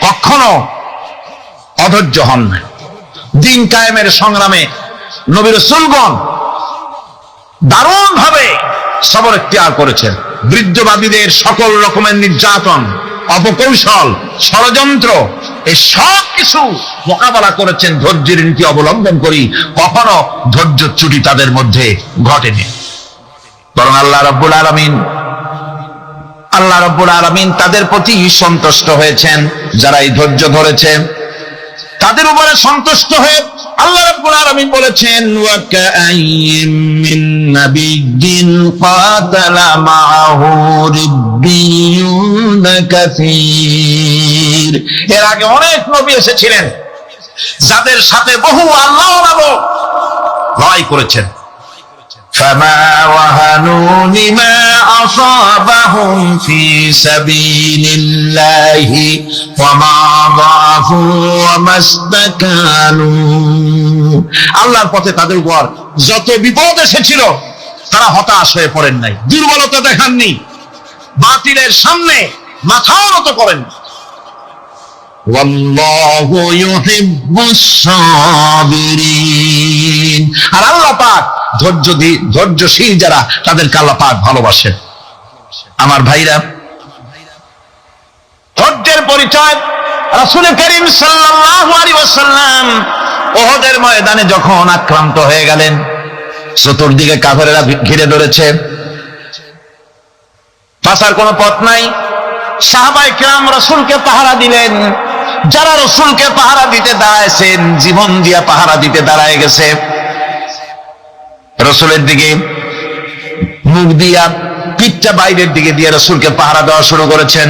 কখনো অধৈর্য হন না। দিন কায়েমের সংগ্রামে নবী রাসূলগণ দারুণ ভাবে সবর ইখতিয়ার করেছেন। বৃদ্ধবাদীদের সকল রকমের নির্যাতন, অপকৌশল, ষড়যন্ত্র, এই সব কিছু মোকাবেলা করেছেন ধৈর্যের নীতি অবলম্বন করি। কখনো ধৈর্যচ্যুতি তাদের মধ্যে ঘটেনি, বরং আল্লাহ রাব্বুল আলামিন তাদের প্রতি সন্তুষ্ট হয়েছেন। যারা এই ধৈর্য ধরেছে তাদের উপরে সন্তুষ্ট হয়ে আল্লাহ রাব্বুল আলামিন বলেছেন, ওয়া কাআইয়্যিম মিন নাবিয়্যিন কাতালা মাআহু রিব্বিয়ুন কাসীর। এর আগে অনেক নবী এসেছিলেন যাদের সাথে বহু আল্লাহওয়ালা লড়াই করেছেন। فما وهنوا لما أصابهم في سبيل الله وما ضعفوا وما استكانوا। আল্লাহর পথে তাদের উপর যত বিপদ এসেছিল তারা হতাশ হয়ে পড়েন নাই, দুর্বলতা দেখাননি, বাতিলের সামনে মাথাও নত করেন। ওয়াল্লাহু ইউহিব্বুস সাবিরিন, আর আল্লাহ পাক ধৈর্যশীল যারা তাদেরকে আল্লাহ পাক ভালোবাসেন। আমার ভাইরা, ধৈর্যের পরিচয় রাসূল করিম সাল্লাল্লাহু আলাইহি ওয়াসাল্লাম উহুদের ময়দানে যখন আক্রান্ত হয়ে গেলেন, চতুর্দিকে কাফেরেরা ঘিরে ধরেছে, বাঁচার কোনো পথ নাই। সাহাবায়ে কেরাম রাসূলকে পাহারা দিলেন। যারা রাসূলকে পাহারা দিতে দাঁড়াইছেন, জীবন দিয়া পাহারা দিতে দাঁড়ায় গেছে, রাসূলের দিকে মুখ দিয়া, পিঠটা বাইরের দিকে দিয়ে রাসূলকে পাহারা দেওয়া শুরু করেছেন।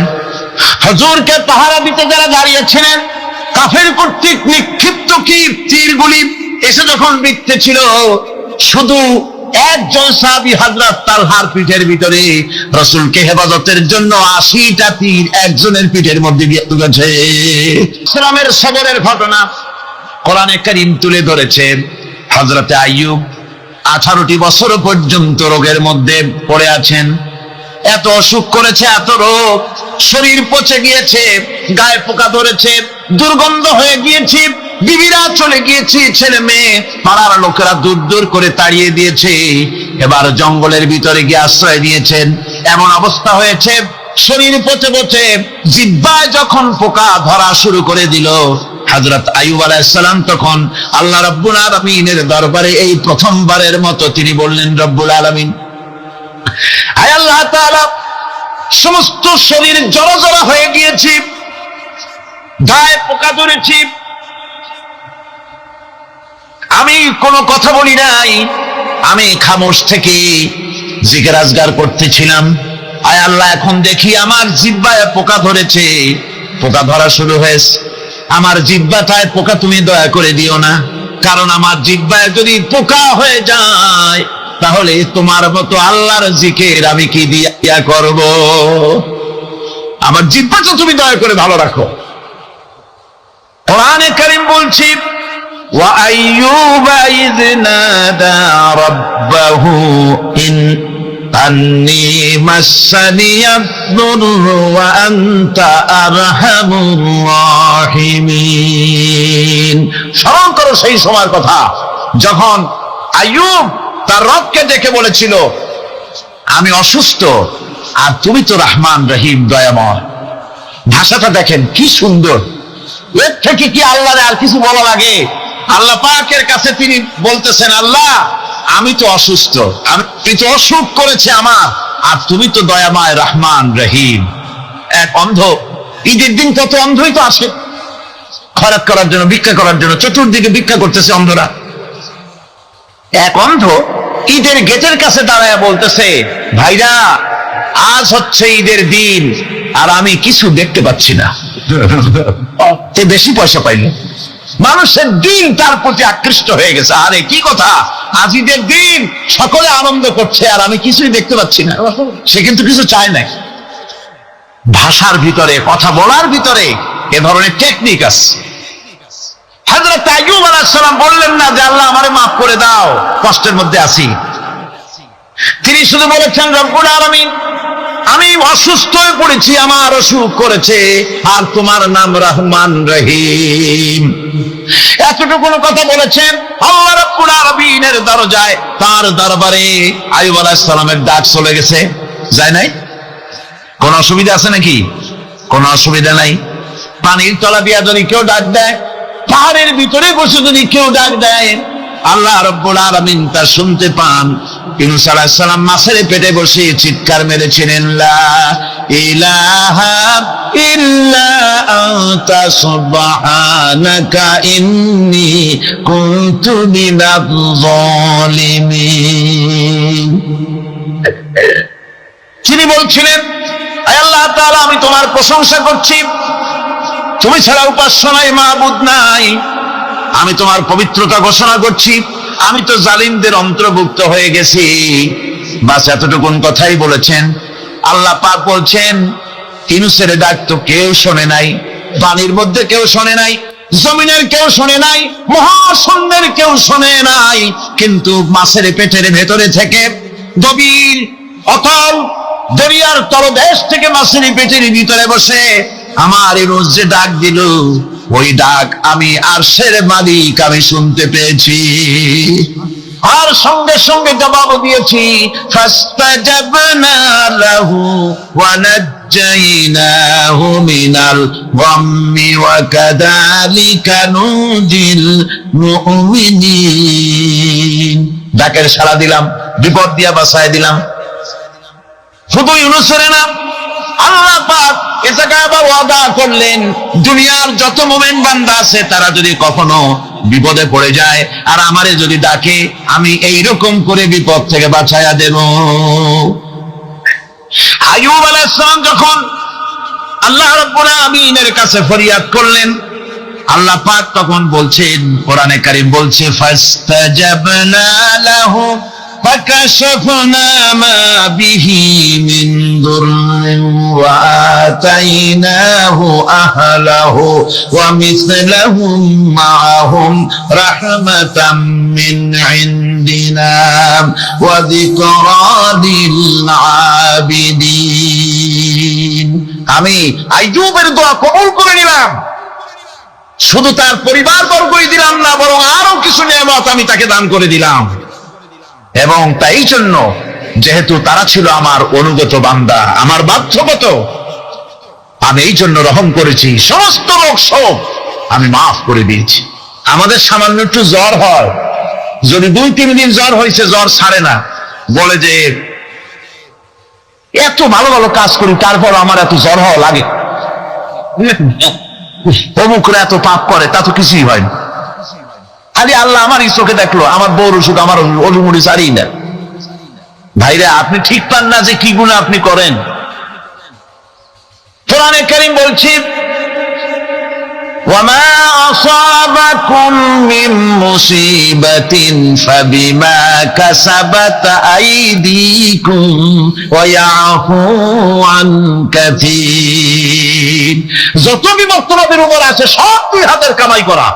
হুজুরকে পাহারা দিতে যারা দাঁড়িয়েছিলেন, কাফের কর্তৃক নিক্ষিপ্ত কি তীরগুলি এসে যখন বিঁধতেছিল, শুধু একজন সাহাবী হযরত তালহার পিঠের ভিতরে রাসূলকে হেফাজতের জন্য 80টা তীর একজনের পিঠের মধ্যে দিয়ে ঢুকেছে। ইসলামের সবরের ঘটনা কোরআনে কারীম তুলে ধরেছে। হযরত আইয়ুব 18টি বছর পর্যন্ত রোগের মধ্যে পড়ে আছেন। এত অসুখ করেছে, এত রোগ, শরীর পচে গিয়েছে, গায়ে পোকা ধরেছে, দুর্গন্ধ হয়ে গিয়েছে, বিবিরা চলে গিয়েছে, ছেলে মেয়ে পাড়ার লোকেরা দূর দূর করে তাড়িয়ে দিয়েছে। এবার জঙ্গলের ভিতরে গিয়ে আশ্রয় নিয়েছেন। এমন অবস্থা হয়েছে, শরীর পচে পচে জিহ্বায় যখন পোকা ধরা শুরু করে দিল, হযরত আইয়ুব আলাইহিস সালাম তখন আল্লাহ রাব্বুল আলামিনের দরবারে এই প্রথমবারের মতো তিনি বললেন, রব্বুল আলামিন, আয় আল্লাহ তাআলা, সমস্ত শরীর জড়জড় হয়ে গিয়েছে, গায়ে পোকা ধরেছে, আমি কোনো কথা বলি নাই, আমি খামোশ থেকে জিকির আজগার করতেছিলাম। আয় আল্লাহ, এখন দেখি আমার জিহ্বায় পোকা ধরেছে, পোকা ধরা শুরু হয়েছে। আমার জিহ্বাটায় পোকা তুমি দয়া করে দিও না, কারণ আমার জিহ্বায় যদি পোকা হয়ে যায় তাহলে তোমার মতো আল্লাহর জিকির আমি কি দিয়া করব? আমার জিহ্বাটা তুমি দয়া করে ভালো রাখো। কোরআনে কারীম বলছি, ওয়া আইয়ুবা ইয নাদা রাব্বাহু আন্নী মাসানিয়াদ-দুররু ওয়া আনতা আরহামুর রাহিমিন। স্মরণ করো সেই সময়ের কথা যখন আইয়ুব তার রবকে ডেকে বলেছিল, আমি অসুস্থ আর তুমি তো রহমান রহিম, দয়াময়। ভাষাটা দেখেন কি সুন্দর। এর থেকে কি আল্লাহরে আর কিছু বলা লাগে? আল্লাহ পাকের কাছে তিনি বলতেছেন, আল্লাহ আমি তো অসুস্থ, আমি তো অসুখ করেছে আমার, আর তুমি তো দয়াময় রহমান রহিম। এক অন্ধ, ঈদের দিন কত অন্ধই তো আসে খয়রাত করার জন্য, ভিক্ষা করার জন্য, চতুর্দিকে ভিক্ষা করতেছে অন্ধরা। এক অন্ধ ঈদের গেটের কাছে দাঁড়ায় বলতেছে, ভাইরা আজ হচ্ছে ঈদের দিন আর আমি কিছু দেখতে পাচ্ছি না। বেশি পয়সা পাইল, মানুষের দিন তার প্রতি আকৃষ্ট হয়ে গেছে। আরে কি কথা, আজ ঈদের দিন, সকলে আনন্দ করছে আর আমি কিছুই দেখতে পাচ্ছি না। সে কিন্তু কিছু চায় না। ভাষার ভিতরে, কথা বলার ভিতরে এ ধরনের টেকনিক আছে। হযরত আইয়ুব আলাইহিস সালাম বললেন না যে আল্লাহ আমারে মাফ করে দাও, কষ্টের মধ্যে আছি। তিনি শুধু বলেছেন, রব্বুল আলামিন, আমি অসুস্থ হয়ে পড়েছি, আমার অসুখ করেছে, আর তোমার নাম রহমান রহিম। এতটুকু কথা বলেছেন। আল্লাহ রাব্বুল আলামিনের দরজায়, তার দরবারে আইয়ুব আলাইহিস সালামের ডাক চলে গেছে। যায় নাই? কোন অসুবিধা আছে নাকি? কোন অসুবিধা নাই। পানির তলা দিয়া যদি কেউ ডাক দেয়, পাহাড়ের ভিতরে বসে যদি কেউ ডাক দেয়, আল্লাহ রাব্বুল আলামিন তা শুনতে পান। ইউনূস আলাইহিস সালাম মাছের পেটে বসে চিৎকার মেরেছিলেন, লা ইলাহা ইল্লা আনতা সুবহানাকা ইন্নী কুনতু মিনাজ জালিমিন। তিনি বলছিলেন, আয় আল্লাহ তাআলা, আমি তোমার প্রশংসা করছি, তুমি ছাড়া উপাস্য নাই, মাবুদ নাই। আমি তোমার পবিত্রতা ঘোষণা করছি, আমি তো জালিমদের অন্তর্ভুক্ত হয়ে গেছি। বাস এতটুকুন কথাই বলেছেন। আল্লাহ পাক বলছেন, ইউনূসের ডাক তো কেউ শোনে নাই, পানির মধ্যে কেউ শোনে নাই, জমিনের কেউ শোনে নাই, মহাশূন্যের কেউ শোনে নাই, কিন্তু মাছের পেটের ভেতরে থেকে গভীর অতল দরিয়ার তলদেশ থেকে মাছের পেটের ভিতরে বসে আমার ইউনুস যে ডাক দিল, ওই ডাক আমি আরশের মালিক আমি শুনতে পেয়েছি, আর সঙ্গে সঙ্গে জবাব দিয়েছি, ফাস্তাজাবনা লাহু ওয়া নাজ্জাইনাহু মিনাল গাম্মি ওয়া কাযালিকা নুজিল মুমিনিন। ডাকের সাড়া দিলাম, বিপদ দিয়া বাঁচায় দিলাম। শুধু ইউনুসের না, আল্লাহ পাক এ জায়গায় আবার ওয়াদা করলেন, দুনিয়ার যত মুমিন বান্দা আছে তারা যদি কখনো বিপদে পড়ে যায় আর আমারে যদি ডাকে, আমি এইরকম করে বিপদ থেকে বাঁচায়া দেব। আইয়ুব আলাইহিস সালাম যখন আল্লাহ রাব্বুল আমিনের কাছে ফরিয়াদ করলেন, আল্লাহ পাক তখন বলছেন, কোরআনে কারীম বলছে, ফাস্তাজাবনা লাহু فكشفنا ما به من ضر وآتيناه أهله ومثلهم معهم رحمة من عندنا وذكرى للعابدين। আমি আইয়ুবের দোয়া কবুল করে নিলাম, শুধু তার পরিবার বর্গই দিলাম না, বরং আরো কিছু নিয়ামত আমি তাকে দান করে দিলাম। এবং তাই জন্য যেহেতু তারা ছিল আমার অনুগত বান্দা, আমার বাধ্যগত, আমি এই জন্য রহম করেছি, সমস্ত রোগ শোক আমি মাফ করে দিয়েছি। আমাদের সামান্য একটু জ্বর হয়, যদি 2-3 দিন জ্বর হয়েছে, জ্বর ছাড়ে না, বলে যে এত ভালো ভালো কাজ করি তারপর আমার এত জ্বর হওয়া লাগে, অমুকরা এত পাপ করে, তা তো কিছুই হয়নি। আরে আল্লাহ আমার এই চোখে দেখলো, আমার বউর ওষুধ আমার অলিমুড়ি ছাড়ি না। ভাইরা, আপনি ঠিক পান না যে কি গুনাহ আপনি করেন। কোরআনে কারীম বলছে, ওয়ামা আসাবাকুম মিন মুসিবাতিন ফাবিমা কাসাবাত আইদিকুম ওয়া ইয়াফু আন কাসীর। যত বিপদ তোমাদের উপর আছে সব 2 হাতের কামাই করা,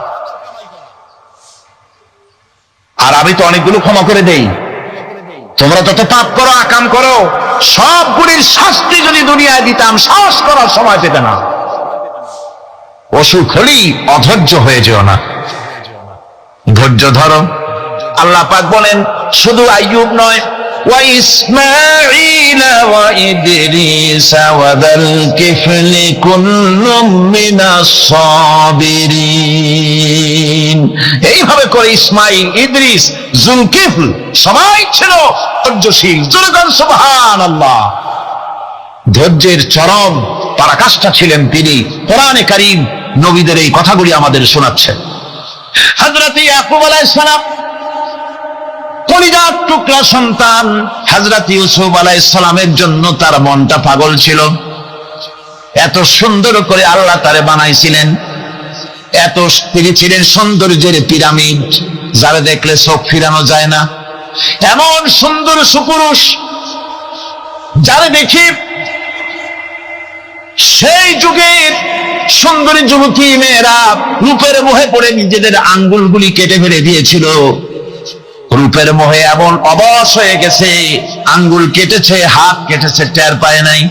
আর আমি তো অনেকগুলো ক্ষমা করে দেই। তোমরা যত পাপ করো, আকাম করো, সবগুলির শাস্তি যদি দুনিয়ায় দিতাম, সাহস করার সময় পেতে না। অসুখ হলেই অধৈর্য হয়ে যেও না, ধৈর্য ধরো। আল্লাহ পাক বলেন, শুধু আইয়ুব নয়, ওয়া ইসমাঈল ওয়া ইদরিস ওয়া যাল কিফলি কুল্লুম মিনাস সাবিরিন। এইভাবে করে ইসমাঈল, ইদ্রিস, যুলকিফল সবাই ছিল ধৈর্যশীল। জোরে সুবহানাল্লাহ। ধৈর্যের চরম পরাকাষ্ঠা ছিলেন তিনি। কোরআনে কারীম নবীদের এই কথাগুলি আমাদের শোনাচ্ছে। হযরত ইয়াকুব আলাইহিস সালাম কলিজার টুকরা সন্তান হযরত ইউসুফ আলাইহিস সালামের জন্য তার মনটা পাগল ছিল। এত সুন্দর করে আল্লাহ তারে বানাইছিলেন, এত তিনি ছিলেন সৌন্দর্যের পিরামিড, যারা দেখলে চোখ ফিরানো যায় না, এমন সুন্দর সুপুরুষ যারা দেখি সেই যুগের সুন্দরী যুবতী মেয়েরা রূপের মোহে পড়ে নিজেদের আঙ্গুলগুলি কেটে ফেলে দিয়েছিল। রূপের মোহে এমন অবশ হয়ে গেছে, আঙ্গুল কেটেছে, হাত কেটেছে, টের পায় নাই।